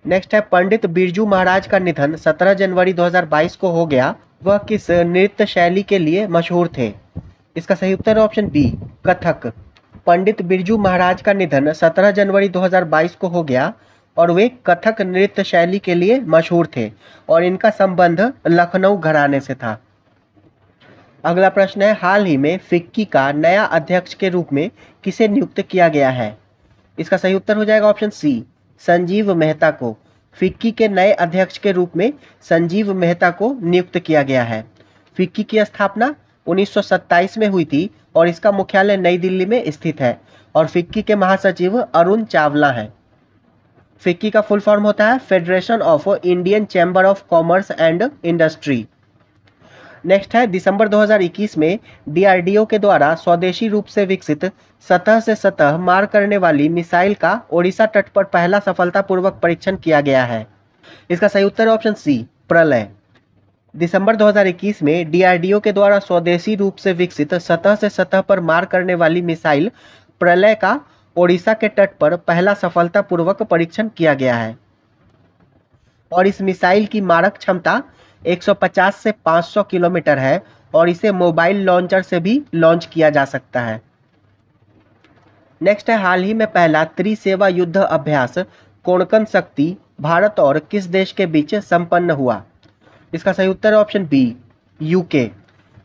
नेक्स्ट है, पंडित बिरजू महाराज का निधन 17 जनवरी 2022 को हो गया। वह किस नृत्य शैली के लिए मशहूर थे? इसका सही उत्तर है ऑप्शन बी, कथक। पंडित बिरजू महाराज का निधन 17 जनवरी 2022 को हो गया और वे कथक नृत्य शैली के लिए मशहूर थे और इनका संबंध लखनऊ घराने से था। अगला प्रश्न है, हाल ही में फिक्की का नया अध्यक्ष के रूप में किसे नियुक्त किया गया है? इसका सही उत्तर हो जाएगा ऑप्शन सी, संजीव मेहता को। फिक्की के नए अध्यक्ष के रूप में संजीव मेहता को नियुक्त किया गया है। फिक्की की स्थापना 1927 में हुई थी और इसका मुख्यालय नई दिल्ली में स्थित है और फिक्की के महासचिव अरुण चावला हैं। फिक्की का फुल फॉर्म होता है federation of Indian chamber of commerce and industry. Next है, दिसंबर 2021 में DRDO के द्वारा स्वदेशी रूप से विकसित सतह से सतह मार करने वाली मिसाइल का ओडिशा तट पर पहला सफलतापूर्वक परीक्षण किया गया है। इसका सही उत्तर ऑप्शन सी, प्रलय। दिसंबर 2021 में DRDO के द्वारा स्वदेशी रूप से विकसित सतह से सतह पर मार करने वाली मिसाइल प्रलय का ओडिशा के तट पर पहला सफलतापूर्वक परीक्षण किया गया है और इस मिसाइल की मारक क्षमता 150 से 500 किलोमीटर है और इसे मोबाइल लॉन्चर से भी लॉन्च किया जा सकता है। नेक्स्ट है, हाल ही में पहला त्रिसेवा युद्ध अभ्यास कोंकण शक्ति भारत और किस देश के बीच संपन्न हुआ? इसका सही उत्तर है ऑप्शन बी, UK।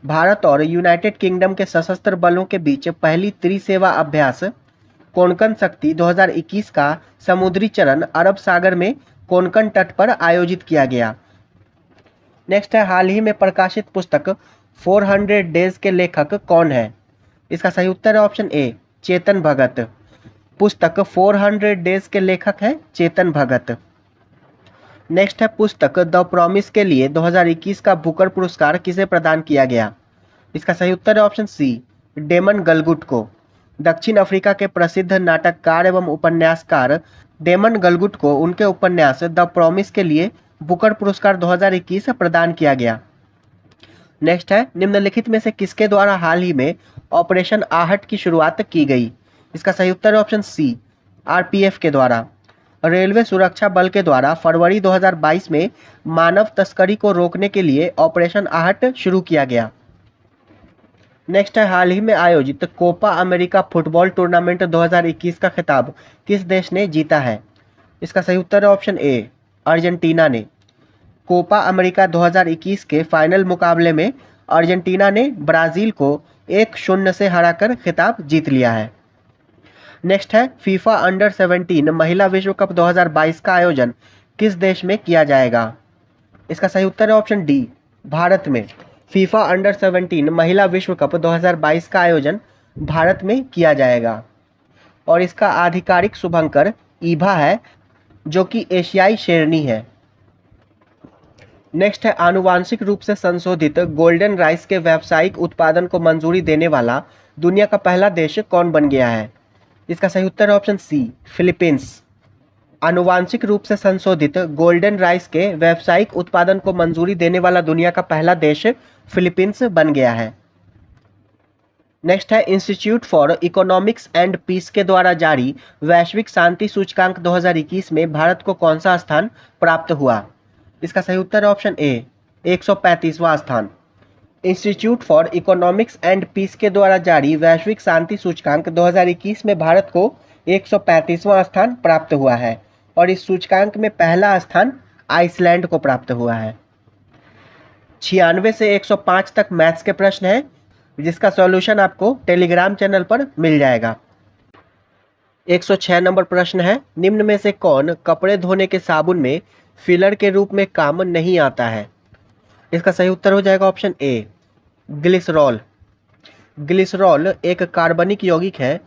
भारत और यूनाइटेड किंगडम के सशस्त्र बलों के बीच पहली त्रिसेवा अभ्यास कोंकण शक्ति 2021 का समुद्री चरण अरब सागर में कोंकण तट पर आयोजित किया गया। नेक्स्ट है, हाल ही में प्रकाशित पुस्तक 400 डेज के लेखक कौन है? इसका सही उत्तर है ऑप्शन ए, चेतन भगत। पुस्तक 400 डेज के लेखक है चेतन भगत। नेक्स्ट है, पुस्तक द प्रॉमिस के लिए 2021 का बुकर पुरस्कार किसे प्रदान किया गया? इसका सही उत्तर है ऑप्शन सी, डेमन गलगुट को। दक्षिण अफ्रीका के प्रसिद्ध नाटककार एवं उपन्यासकार डेमन गलगुट को उनके उपन्यास द प्रॉमिस के लिए बुकर पुरस्कार 2021 प्रदान किया गया। नेक्स्ट है, निम्नलिखित में से किसके द्वारा हाल ही में ऑपरेशन आहट की शुरुआत की गई? इसका सही उत्तर है ऑप्शन सी, RPF के द्वारा। रेलवे सुरक्षा बल के द्वारा फरवरी 2022 में मानव तस्करी को रोकने के लिए ऑपरेशन आहट शुरू किया गया। नेक्स्ट है, हाल ही में आयोजित कोपा अमेरिका फुटबॉल टूर्नामेंट 2021 का खिताब किस देश ने जीता है? इसका सही उत्तर है ऑप्शन ए, अर्जेंटीना ने। कोपा अमेरिका 2021 के फाइनल मुकाबले में अर्जेंटीना ने ब्राज़ील को 1-0 से हराकर खिताब जीत लिया है। नेक्स्ट है, फीफा अंडर 17 महिला विश्व कप 2022 का आयोजन किस देश में किया जाएगा? इसका सही उत्तर है ऑप्शन डी, भारत में। फीफा अंडर 17 महिला विश्व कप 2022 का आयोजन भारत में किया जाएगा और इसका आधिकारिक शुभंकर ईभा है जो कि एशियाई श्रेणी है। नेक्स्ट है, आनुवांशिक रूप से संशोधित गोल्डन राइस के व्यावसायिक उत्पादन को मंजूरी देने वाला दुनिया का पहला देश कौन बन गया है? इसका सही उत्तर है ऑप्शन सी, फिलीपींस। आनुवांशिक रूप से संशोधित गोल्डन राइस के व्यावसायिक उत्पादन को मंजूरी देने वाला दुनिया का पहला देश फिलीपींस बन गया है। नेक्स्ट है, institute for economics and peace के द्वारा जारी वैश्विक शांति सूचकांक 2021 में भारत को कौन सा स्थान प्राप्त हुआ? इसका सही उत्तर है ऑप्शन ए, 135वां स्थान। Institute for economics and peace के द्वारा जारी वैश्विक शांति सूचकांक 2021 में भारत को 135वां स्थान प्राप्त हुआ है और इस सूचकांक में पहला स्थान आइसलैंड को प्राप्त हुआ है। 96 से 105 तक मैथ्स के प्रश्न हैं। जिसका सॉल्यूशन आपको टेलीग्राम चैनल पर मिल जाएगा। 106 नंबर प्रश्न है, निम्न में से कौन कपड़े धोने के साबुन में फिलर के रूप में काम नहीं आता है? इसका सही उत्तर हो जाएगा ऑप्शन ए, ग्लिसरॉल। ग्लिसरॉल एक कार्बनिक यौगिक है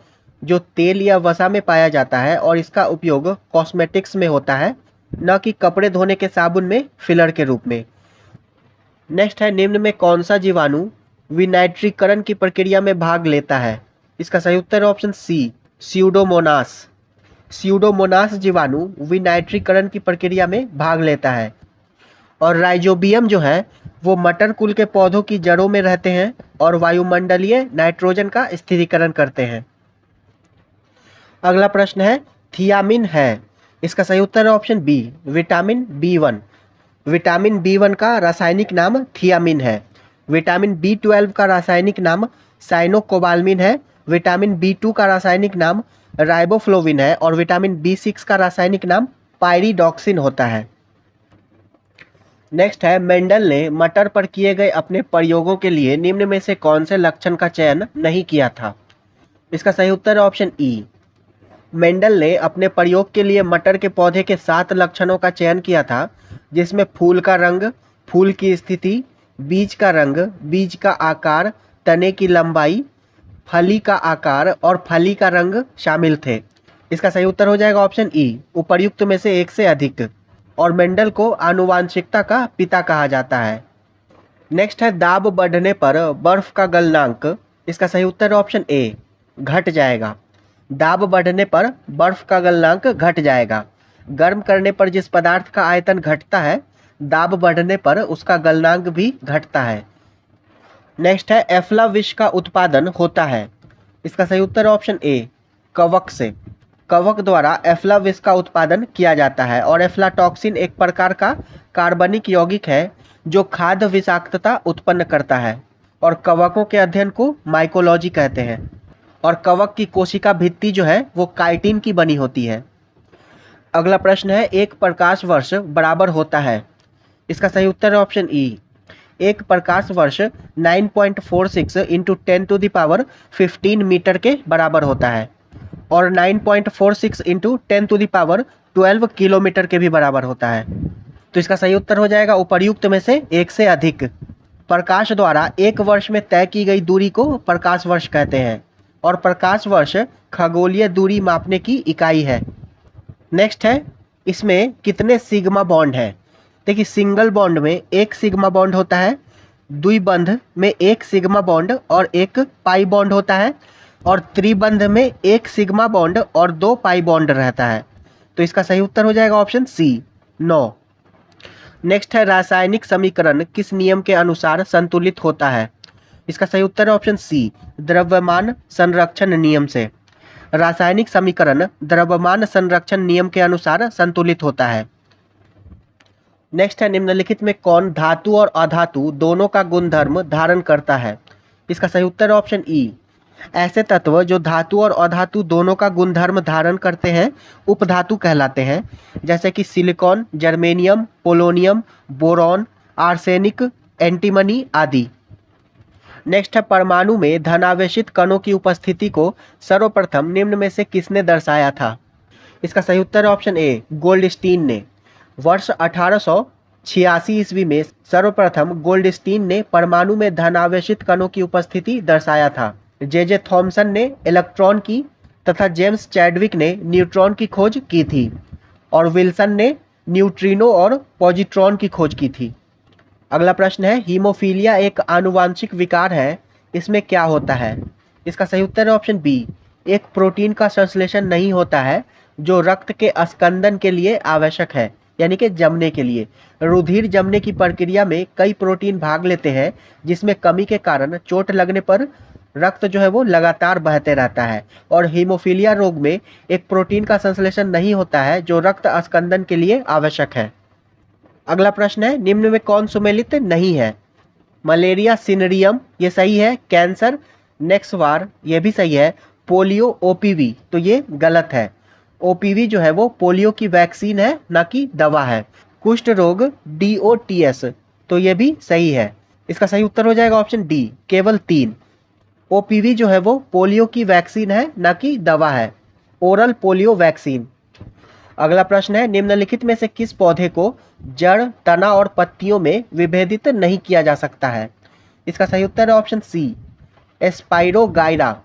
जो तेल या वसा में पाया जाता है और इसका उपयोग कॉस्मेटिक्स में होता है, न कि कपड़े धोने के साबुन में फिलर के रूप में। नेक्स्ट है, निम्न में कौन सा जीवाणु विनाइट्रीकरण की प्रक्रिया में भाग लेता है? इसका सही उत्तर है ऑप्शन सी, स्यूडोमोनास। स्यूडोमोनास जीवाणु विनाइट्रीकरण की प्रक्रिया में भाग लेता है। और राइजोबियम जो है वो मटर कुल के पौधों की जड़ों में रहते हैं और वायुमंडलीय नाइट्रोजन का स्थिरीकरण करते हैं। अगला प्रश्न है, थियामिन है, इसका सही उत्तर है option B, vitamin B1। Vitamin B1 का रासायनिक नाम थियामिन है। विटामिन B12 का रासायनिक नाम साइनोकोबाल्मिन है। विटामिन B2 का रासायनिक नाम राइबोफ्लोविन है और विटामिन B6 का रासायनिक नाम पायरिडॉक्सिन होता है। नेक्स्ट है, मेंडल ने मटर पर किए गए अपने प्रयोगों के लिए निम्न में से कौन से लक्षण का चयन नहीं किया था? इसका सही उत्तर है ऑप्शन ई। मेंडल ने अपने प्रयोग के लिए मटर के पौधे के 7 लक्षणों का चयन किया था, जिसमें फूल का रंग, फूल की स्थिति, बीज का रंग, बीज का आकार, तने की लंबाई, फली का आकार और फली का रंग शामिल थे। इसका सही उत्तर हो जाएगा ऑप्शन ई, उपर्युक्त में से एक से अधिक। और मेंडल को आनुवांशिकता का पिता कहा जाता है। नेक्स्ट है, दाब बढ़ने पर बर्फ का गलनांक। इसका सही उत्तर है ऑप्शन ए, घट जाएगा। दाब बढ़ने पर बर्फ का गलनांक घट जाएगा। गर्म करने पर जिस पदार्थ का आयतन घटता है, दाब बढ़ने पर उसका गलनांक भी घटता है। नेक्स्ट है, एफ्ला विष का उत्पादन होता है। इसका सही उत्तर है ऑप्शन ए, कवक से। कवक द्वारा एफ्ला विष का उत्पादन किया जाता है और एफ्लाटॉक्सिन एक प्रकार का कार्बनिक यौगिक है जो खाद्य विषाक्तता उत्पन्न करता है। और कवकों के अध्ययन को माइकोलॉजी कहते हैं। और कवक की कोशिका भित्ति जो है वो काइटिन की बनी होती है। अगला प्रश्न है, एक प्रकाश वर्ष बराबर होता है। इसका सही उत्तर है ऑप्शन ई, एक प्रकाश वर्ष 9.46 × 10⁻15 मीटर के बराबर होता है और 9.46 × 10⁻12 किलोमीटर के भी बराबर होता है। तो इसका सही उत्तर हो जाएगा उपर्युक्त में से एक से अधिक। प्रकाश द्वारा एक वर्ष में तय की गई दूरी को प्रकाश वर्ष कहते हैं और प्रकाश वर्ष खगोलीय दूरी मापने की इकाई है। नेक्स्ट है, इसमें कितने सिग्मा बॉन्ड हैं? देखिए, सिंगल बॉन्ड में एक सिग्मा बॉन्ड होता है, द्विबंध में एक सिग्मा बॉन्ड और एक पाई बॉन्ड होता है और त्रिबंध में एक सिग्मा बॉन्ड और 2 पाई बॉन्ड रहता है। तो इसका सही उत्तर हो जाएगा ऑप्शन सी, 9। नेक्स्ट है, रासायनिक समीकरण किस नियम के अनुसार संतुलित होता है? इसका सही उत्तर है ऑप्शन सी, द्रव्यमान संरक्षण नियम से। रासायनिक समीकरण द्रव्यमान संरक्षण नियम के अनुसार संतुलित होता है। नेक्स्ट है, निम्नलिखित में कौन धातु और अधातु दोनों का गुणधर्म धारण करता है? इसका सही उत्तर है ऑप्शन ई, ऐसे तत्व जो धातु और अधातु दोनों का गुणधर्म धारण करते हैं उपधातु कहलाते हैं, जैसे कि silicon, germanium, polonium, boron, arsenic, antimony आदि। नेक्स्ट है, परमाणु में धनावेशित कणों की उपस्थिति को सर्वप्रथम निम्न में से किसने दर्शाया था? इसका सही उत्तर है ऑप्शन ए, गोल्डस्टीन ने। वर्ष 1886 ईस्वी में सर्वप्रथम गोल्डस्टीन ने परमाणु में धनावेशित कणों की उपस्थिति दर्शाया था। जे थॉमसन ने इलेक्ट्रॉन की तथा जेम्स चैडविक ने न्यूट्रॉन की खोज की थी और विल्सन ने न्यूट्रिनो और पॉजिट्रॉन की खोज की थी। अगला प्रश्न है, हीमोफीलिया एक आनुवांशिक विकार है, इसमें क्या होता है? इसका सही उत्तर है ऑप्शन बी, एक प्रोटीन का संश्लेषण नहीं होता है जो रक्त के अस्कंदन के लिए आवश्यक है, यानी कि जमने के लिए। रुधिर जमने की प्रक्रिया में कई प्रोटीन भाग लेते हैं, जिसमें कमी के कारण चोट लगने पर रक्त जो है वो लगातार बहते रहता है। और हीमोफीलिया रोग में एक प्रोटीन का संश्लेषण नहीं होता है जो रक्त अस्कंदन के लिए आवश्यक है। अगला प्रश्न है, निम्न में कौन सुमेलित नहीं है? मलेरिया सिनरियम, ये सही है। कैंसर नेक्सवार, ये भी सही है। पोलियो ओपीवी, तो ये गलत है। ओपीवी जो है वो पोलियो की वैक्सीन है, ना कि दवा है। कुष्ठ रोग DOTS, तो ये भी सही है। इसका सही उत्तर हो जाएगा ऑप्शन डी, केवल 3। ओपीवी जो है वो पोलियो की वैक्सीन है, ना कि दवा है। Oral polio vaccine. अगला प्रश्न है, निम्नलिखित में से किस पौधे को जड़, तना और पत्तियों में विभेदित नहीं किया जा सकता है? इसका सही उत्तर है ऑप्शन सी, एस्पाइरोगाइरा।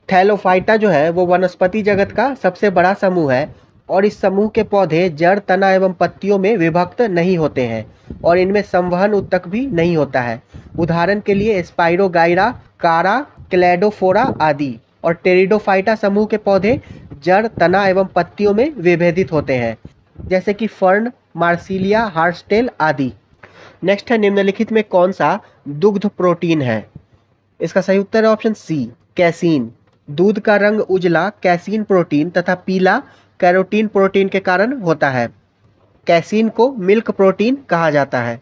थैलोफाइटा जो है वो वनस्पति जगत का सबसे बड़ा समूह है और इस समूह के पौधे जड़, तना एवं पत्तियों में विभक्त नहीं होते हैं और इनमें संवहन ऊतक भी नहीं होता है। उदाहरण के लिए एस्पाइरोगाइरा, कारा, क्लेडोफोरा आदि। और टेरिडोफाइटा समूह के पौधे जड़, तना एवं पत्तियों में विभेदित होते हैं, जैसे कि फर्न, मार्सिलिया, हार्सटेल आदि। नेक्स्ट है, निम्नलिखित में कौन सा दुग्ध प्रोटीन है? इसका सही उत्तर है ऑप्शन सी, कैसीन। दूध का रंग उजला कैसीन प्रोटीन तथा पीला कैरोटीन प्रोटीन के कारण होता है। कैसीन को मिल्क प्रोटीन कहा जाता है।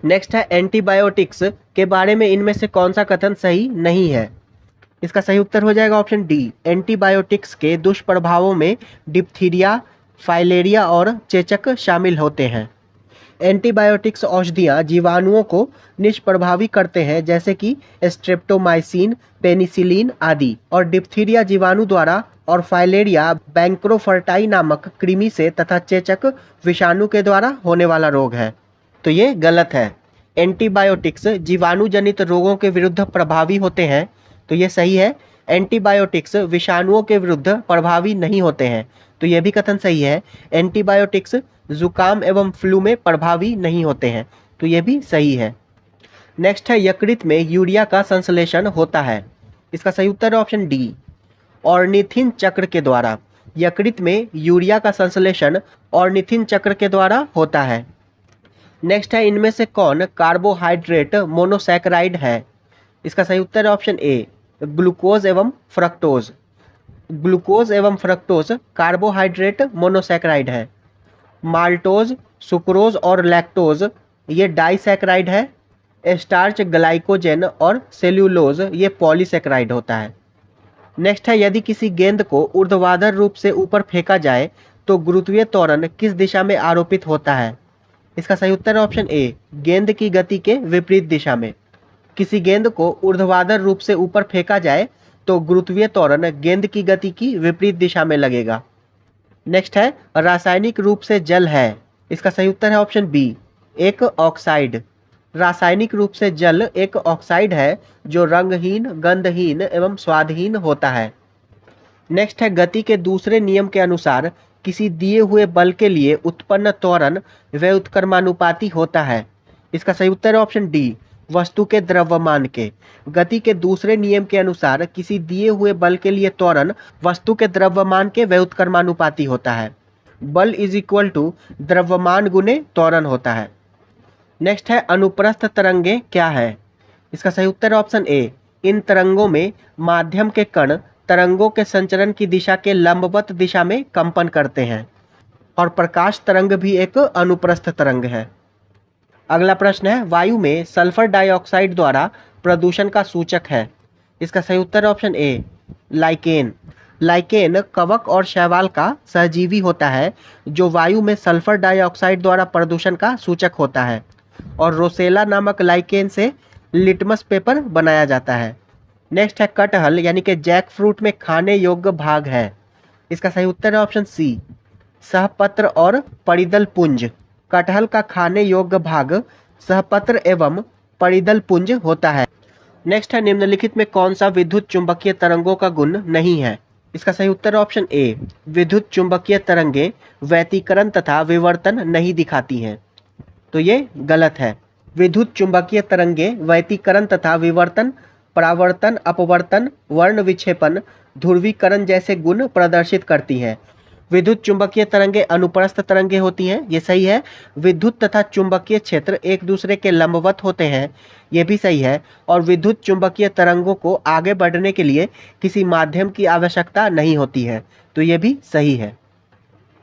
नेक्स्ट है, एंटीबायोटिक्स के बारे में इनमें से कौन सा कथन सही नहीं है? इसका सही उत्तर हो जाएगा ऑप्शन डी, एंटीबायोटिक्स के दुष्प्रभावों में डिप्थीरिया, फाइलेरिया और चेचक शामिल होते हैं। एंटीबायोटिक्स औषधियाँ जीवाणुओं को निष्प्रभावी करते हैं, जैसे कि स्ट्रेप्टोमाइसिन, पेनिसिलिन आदि। और डिप्थीरिया जीवाणु द्वारा और फाइलेरिया बैंक्रोफर्टाई नामक कृमि से तथा चेचक विषाणु के द्वारा होने वाला रोग है। तो ये गलत है। एंटीबायोटिक्स जीवाणु जनित रोगों के विरुद्ध प्रभावी होते हैं, तो ये सही है। एंटीबायोटिक्स विषाणुओं के विरुद्ध प्रभावी नहीं होते हैं, तो ये भी कथन सही है। एंटीबायोटिक्स जुकाम एवं फ्लू में प्रभावी नहीं होते हैं, तो ये भी सही है। नेक्स्ट है, यकृत में यूरिया का संश्लेषण होता है। इसका सही उत्तर है ऑप्शन डी, ऑर्निथिन चक्र के द्वारा। यकृत में यूरिया का संश्लेषण ऑर्निथिन चक्र के द्वारा होता है। नेक्स्ट है, इनमें से कौन कार्बोहाइड्रेट मोनोसैकेराइड है? इसका सही उत्तर है ऑप्शन ए, ग्लूकोज एवं फ्रक्टोज। ग्लूकोज एवं फ्रक्टोज कार्बोहाइड्रेट मोनोसैकेराइड है। माल्टोज, सुक्रोज और लैक्टोज ये डाइसैकेराइड है। स्टार्च, ग्लाइकोजन और सेल्यूलोज ये पॉलीसैकेराइड होता है। नेक्स्ट है, यदि किसी गेंद को ऊर्ध्वाधर रूप से ऊपर फेंका जाए तो गुरुत्वीय त्वरण किस दिशा में आरोपित होता है? इसका सही उत्तर है ऑप्शन ए, गेंद की गति के विपरीत दिशा में। किसी गेंद को ऊर्ध्वाधर रूप से ऊपर फेंका जाए तो गुरुत्वीय त्वरण गेंद की गति की विपरीत दिशा में लगेगा। नेक्स्ट है, रासायनिक रूप से जल है। इसका सही उत्तर है ऑप्शन बी, एक ऑक्साइड। रासायनिक रूप से जल एक ऑक्साइड है जो रंगहीन, गंधहीन एवं स्वादहीन होता है। नेक्स्ट है, गति के दूसरे नियम के अनुसार किसी दिए हुए बल के लिए उत्पन्न त्वरण व्युत्क्रमानुपाती होता है। इसका सही उत्तर है ऑप्शन डी, वस्तु के द्रव्यमान के। गति के दूसरे नियम के अनुसार किसी दिए हुए बल के लिए त्वरण वस्तु के द्रव्यमान के व्युत्क्रमानुपाती होता है। बल इज इक्वल टू द्रव्यमान गुने त्वरण होता है। नेक्स्ट है, अनुप्रस्थ तरंगे क्या है? इसका सही उत्तर है ऑप्शन ए, इन तरंगों में माध्यम के कण तरंगों के संचरण की दिशा के लंबवत दिशा में कंपन करते हैं। और प्रकाश तरंग भी एक अनुप्रस्थ तरंग है। अगला प्रश्न है, वायु में सल्फर डाइऑक्साइड द्वारा प्रदूषण का सूचक है। इसका सही उत्तर है ऑप्शन ए, लाइकेन। लाइकेन कवक और शैवाल का सहजीवी होता है जो वायु में सल्फर डाइऑक्साइड द्वारा प्रदूषण का सूचक होता है। और रोसेला नामक लाइकेन से लिटमस पेपर बनाया जाता है। नेक्स्ट है, कटहल यानी कि जैक फ्रूट में खाने योग्य भाग है। इसका सही उत्तर है ऑप्शन सी, सहपत्र और परिदल पुंज। कटहल का खाने योग्य भाग सहपत्र एवं परिदल पुंज होता है। नेक्स्ट है, निम्नलिखित में कौन सा विद्युत चुंबकीय तरंगों का गुण नहीं है? इसका सही उत्तर है ऑप्शन ए, विद्युत चुंबकीय तरंगे व्यतिकरण तथा विवर्तन नहीं दिखाती हैं, तो ये गलत है। विद्युत चुंबकीय तरंगे व्यतिकरण तथा विवर्तन, परावर्तन, अपवर्तन, वर्ण विक्षेपण, ध्रुवीकरण जैसे गुण प्रदर्शित करती हैं। विद्युत चुंबकीय तरंगे अनुप्रस्थ तरंगे होती हैं, ये सही है। विद्युत तथा चुंबकीय क्षेत्र एक दूसरे के लंबवत होते हैं, ये भी सही है। और विद्युत चुंबकीय तरंगों को आगे बढ़ने के लिए किसी माध्यम की आवश्यकता नहीं होती है, तो ये भी सही है।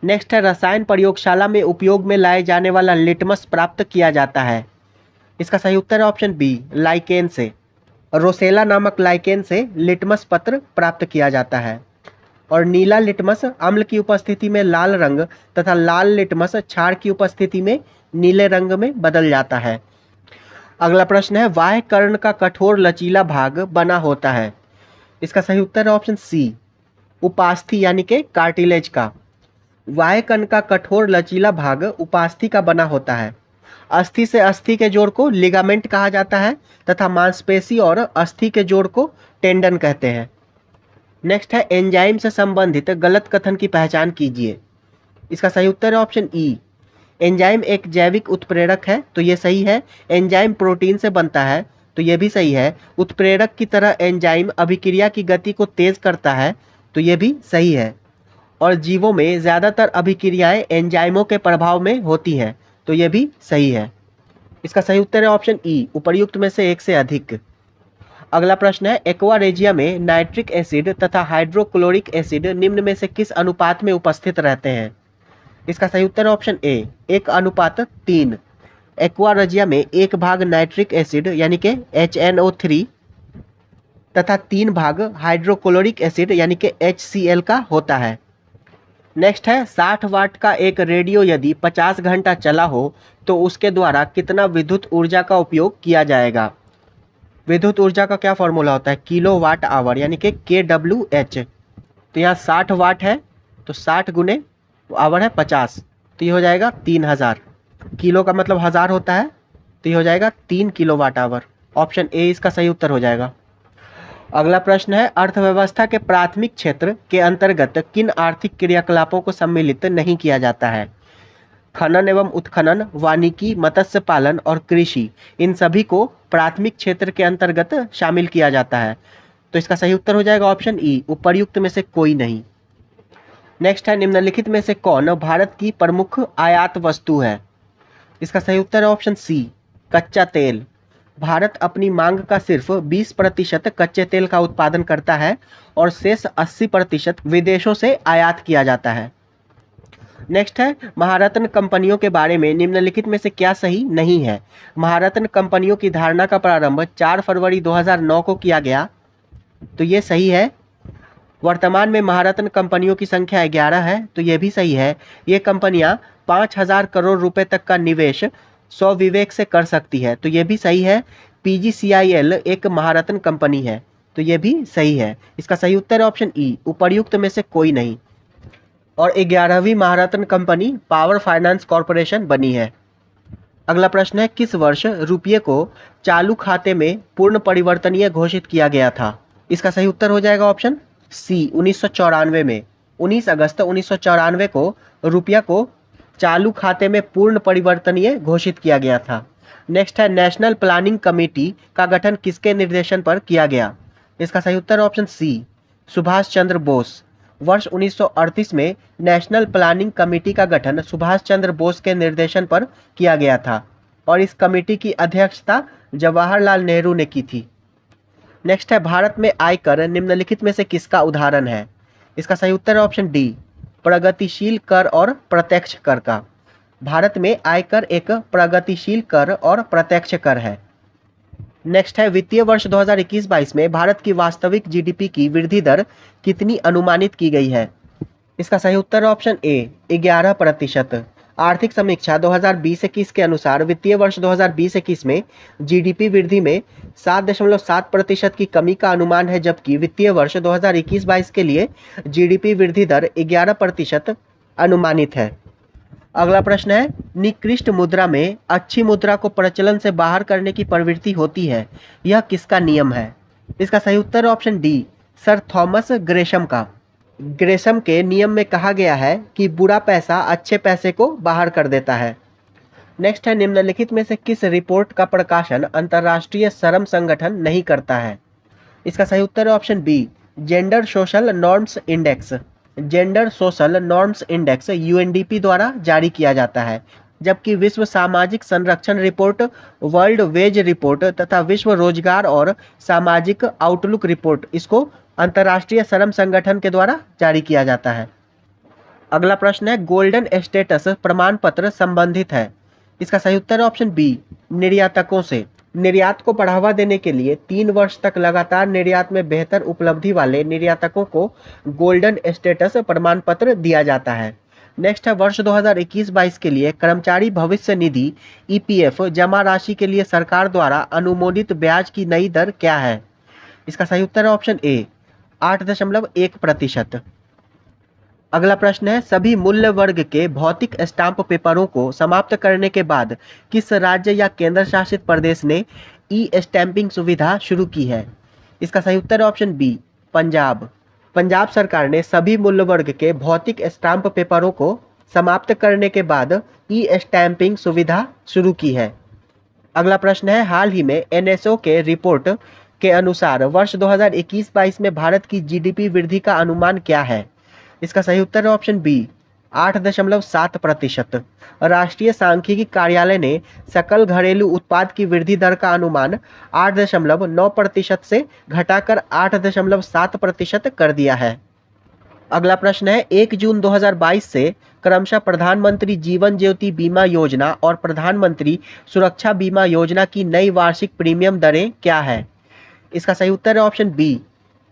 नेक्स्ट है, रसायन प्रयोगशाला में उपयोग में लाए जाने वाला लिटमस प्राप्त किया जाता है। इसका सही उत्तर है ऑप्शन बी, लाइकेन से। रोसेला नामक लाइकेन से लिटमस पत्र प्राप्त किया जाता है। और नीला लिटमस अम्ल की उपस्थिति में लाल रंग तथा लाल लिटमस क्षार की उपस्थिति में नीले रंग में बदल जाता है। अगला प्रश्न है बाह्य कर्ण का कठोर लचीला भाग बना होता है। इसका सही उत्तर है ऑप्शन सी, उपास्थि यानी कि कार्टिलेज का। बाह्य कर्ण का कठोर लचीला भाग उपास्थि का बना होता है। अस्थि से अस्थि के जोड़ को लिगामेंट कहा जाता है तथा मांसपेशी और अस्थि के जोड़ को टेंडन कहते हैं। नेक्स्ट है एंजाइम से संबंधित गलत कथन की पहचान कीजिए। इसका सही उत्तर है ऑप्शन ई, एंजाइम एक जैविक उत्प्रेरक है, तो ये सही है। एंजाइम प्रोटीन से बनता है, तो ये भी सही है। उत्प्रेरक की तरह एंजाइम अभिक्रिया की गति को तेज करता है, तो ये भी सही है। और जीवों में ज़्यादातर अभिक्रियाएं एंजाइमों के प्रभाव में होती हैं, तो ये भी सही है। इसका सही उत्तर है ऑप्शन ई, उपर्युक्त में से एक से अधिक। अगला प्रश्न है एक्वा रेजिया में नाइट्रिक एसिड तथा हाइड्रोक्लोरिक एसिड निम्न में से किस अनुपात में उपस्थित रहते हैं। इसका सही उत्तर है ऑप्शन ए, 1:3। एक्वा रेजिया में 1 भाग नाइट्रिक एसिड यानी कि HNO3 तथा 3 भाग हाइड्रोक्लोरिक एसिड यानी कि HCl का होता है। नेक्स्ट है 60 वाट का एक रेडियो यदि 50 घंटा चला हो तो उसके द्वारा कितना विद्युत ऊर्जा का उपयोग किया जाएगा। विद्युत ऊर्जा का क्या फॉर्मूला होता है, किलो वाट आवर यानी कि kWh। तो यहाँ 60 वाट है तो 60 गुने आवर है 50, तो ये हो जाएगा 3000। किलो का मतलब 1000 होता है, तो ये हो जाएगा 3 kilowatt hour. Option A इसका सही उत्तर हो जाएगा। अगला प्रश्न है अर्थव्यवस्था के प्राथमिक क्षेत्र के अंतर्गत किन आर्थिक क्रियाकलापों को सम्मिलित नहीं किया जाता है। खनन एवं उत्खनन, वानिकी, मत्स्य पालन और कृषि, इन सभी को प्राथमिक क्षेत्र के अंतर्गत शामिल किया जाता है, तो इसका सही उत्तर हो जाएगा ऑप्शन ई, उपर्युक्त में से कोई नहीं। नेक्स्ट है निम्नलिखित में से कौन भारत की प्रमुख आयात वस्तु है। इसका सही उत्तर है ऑप्शन सी, कच्चा तेल। भारत अपनी मांग का सिर्फ 20% कच्चे तेल का उत्पादन करता है और शेष 80% विदेशों से आयात किया जाता है। नेक्स्ट है महारत्न कंपनियों के बारे में निम्नलिखित में से क्या सही नहीं है। महारत्न कंपनियों की धारणा का प्रारंभ 4 फरवरी 2009 को किया गया, तो ये सही है। वर्तमान में महारत्न कंपनियों की संख्या 11 है, तो ये भी सही है। ये कंपनियां 5000 करोड़ रुपए तक का निवेश स्वविवेक से कर सकती है, तो ये भी सही है। PGCIL एक महारत्न कंपनी है, तो ये भी सही है। इसका सही उत्तर है ऑप्शन ई, उपर्युक्त में से कोई नहीं। और 11वीं महारत्न कंपनी पावर फाइनेंस कॉरपोरेशन बनी है। अगला प्रश्न है किस वर्ष रुपये को चालू खाते में पूर्ण परिवर्तनीय घोषित किया गया था। इसका सही उत्तर हो जाएगा ऑप्शन सी, 1994 में। 19 अगस्त 1994 को रुपया को चालू खाते में पूर्ण परिवर्तनीय घोषित किया गया था। नेक्स्ट है नेशनल प्लानिंग कमेटी का गठन किसके निर्देशन पर किया गया। इसका सही उत्तर ऑप्शन सी, सुभाष चंद्र बोस। वर्ष 1938 में नेशनल प्लानिंग कमेटी का गठन सुभाष चंद्र बोस के निर्देशन पर किया गया था और इस कमेटी की अध्यक्षता जवाहरलाल नेहरू ने की थी। नेक्स्ट है भारत में आयकर निम्नलिखित में से किसका उदाहरण है। इसका सही उत्तर है ऑप्शन डी, प्रगतिशील कर और प्रत्यक्ष कर का। भारत में आयकर एक प्रगतिशील कर और प्रत्यक्ष कर है। नेक्स्ट है वित्तीय वर्ष 2021-22 में भारत की वास्तविक GDP की वृद्धि दर कितनी अनुमानित की गई है। इसका सही उत्तर है ऑप्शन ए, 11%। आर्थिक समीक्षा 2020-21 के अनुसार वित्तीय वर्ष 2020-21 में GDP वृद्धि में 7.7% की कमी का अनुमान है, जबकि वित्तीय वर्ष 2021-22 के लिए GDP वृद्धि दर 11% अनुमानित है। अगला प्रश्न है निकृष्ट मुद्रा में अच्छी मुद्रा को प्रचलन से बाहर करने की प्रवृत्ति होती है, यह किसका नियम है। इसका सही उत्तर option D, sir Thomas Gresham का। ग्रेशम के नियम में कहा गया है कि बुरा पैसा अच्छे पैसे को बाहर कर देता है। नेक्स्ट है निम्नलिखित में से किस रिपोर्ट का प्रकाशन अंतर्राष्ट्रीय श्रम संगठन नहीं करता है। इसका सही उत्तर है option B, gender social norms index. Gender social norms index UNDP द्वारा जारी किया जाता है, जबकि विश्व सामाजिक संरक्षण रिपोर्ट, वर्ल्ड वेज रिपोर्ट तथा विश्व रोजगार और सामाजिक आउटलुक रिपोर्ट इसको अंतर्राष्ट्रीय श्रम संगठन के द्वारा जारी किया जाता है। अगला प्रश्न है गोल्डन स्टेटस प्रमाण पत्र संबंधित है। इसका सही उत्तर है ऑप्शन बी, निर्यातकों से। निर्यात को बढ़ावा देने के लिए 3 वर्ष तक लगातार निर्यात में बेहतर उपलब्धि वाले निर्यातकों को गोल्डन स्टेटस प्रमाण पत्र दिया जाता है। नेक्स्ट है वर्ष 2021-22 के लिए कर्मचारी भविष्य निधि ईपीएफ जमा राशि के लिए सरकार द्वारा अनुमोदित ब्याज की नई दर क्या है? इसका सही उत्तर है ऑप्शन ए 8.1%। अगला प्रश्न है सभी मूल्य वर्ग के भौतिक स्टाम्प पेपरों को समाप्त करने के बाद किस राज्य या केंद्र शासित प्रदेश ने ई स्टैंपिंग सुविधा शुरू की है? इसका सही उत्तर है ऑप्शन बी पंजाब। पंजाब सरकार ने सभी मूल्य वर्ग के भौतिक स्टाम्प पेपरों को समाप्त करने के बाद ई स्टैंपिंग सुविधा शुरू की है। अगला प्रश्न है हाल ही में एनएसओ के रिपोर्ट के अनुसार वर्ष 2021-22 में भारत की जीडीपी वृद्धि का अनुमान क्या है? इसका सही उत्तर है ऑप्शन बी 8.7%। राष्ट्रीय सांख्यिकी कार्यालय ने सकल घरेलू उत्पाद की वृद्धि दर का अनुमान 8.9% से घटाकर 8.7% कर दिया है। अगला प्रश्न है 1 जून 2022 से क्रमशः प्रधानमंत्री जीवन ज्योति बीमा योजना और प्रधानमंत्री सुरक्षा बीमा योजना की नई वार्षिक प्रीमियम दरें क्या है? इसका सही उत्तर है ऑप्शन बी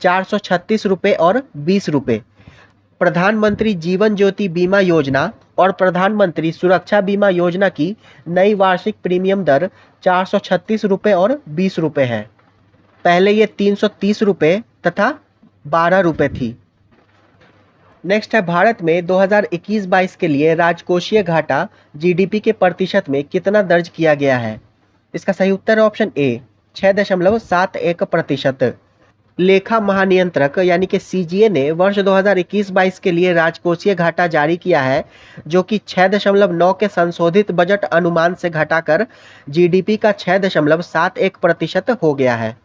436 रुपये और 20 रुपये। प्रधानमंत्री जीवन ज्योति बीमा योजना और प्रधानमंत्री सुरक्षा बीमा योजना की नई वार्षिक प्रीमियम दर 436 रुपये और 20 रुपये है। पहले ये 330 रुपये तथा 12 रुपये थी। नेक्स्ट है भारत में 2021-22 के लिए राजकोषीय घाटा जीडीपी के प्रतिशत में कितना दर्ज किया गया है? इसका सही उत्तर है ऑप्शन ए 6.71%। लेखा महानियंत्रक यानी कि सीजीए ने वर्ष 2021-22 के लिए राजकोषीय घाटा जारी किया है जो कि 6.9 के संशोधित बजट अनुमान से घटाकर जीडीपी का 6.71% हो गया है।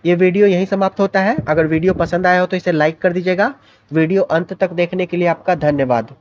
ये वीडियो यहीं समाप्त होता है। अगर वीडियो पसंद आया हो तो इसे लाइक कर दीजिएगा। वीडियो अंत तक देखने के लिए आपका धन्यवाद।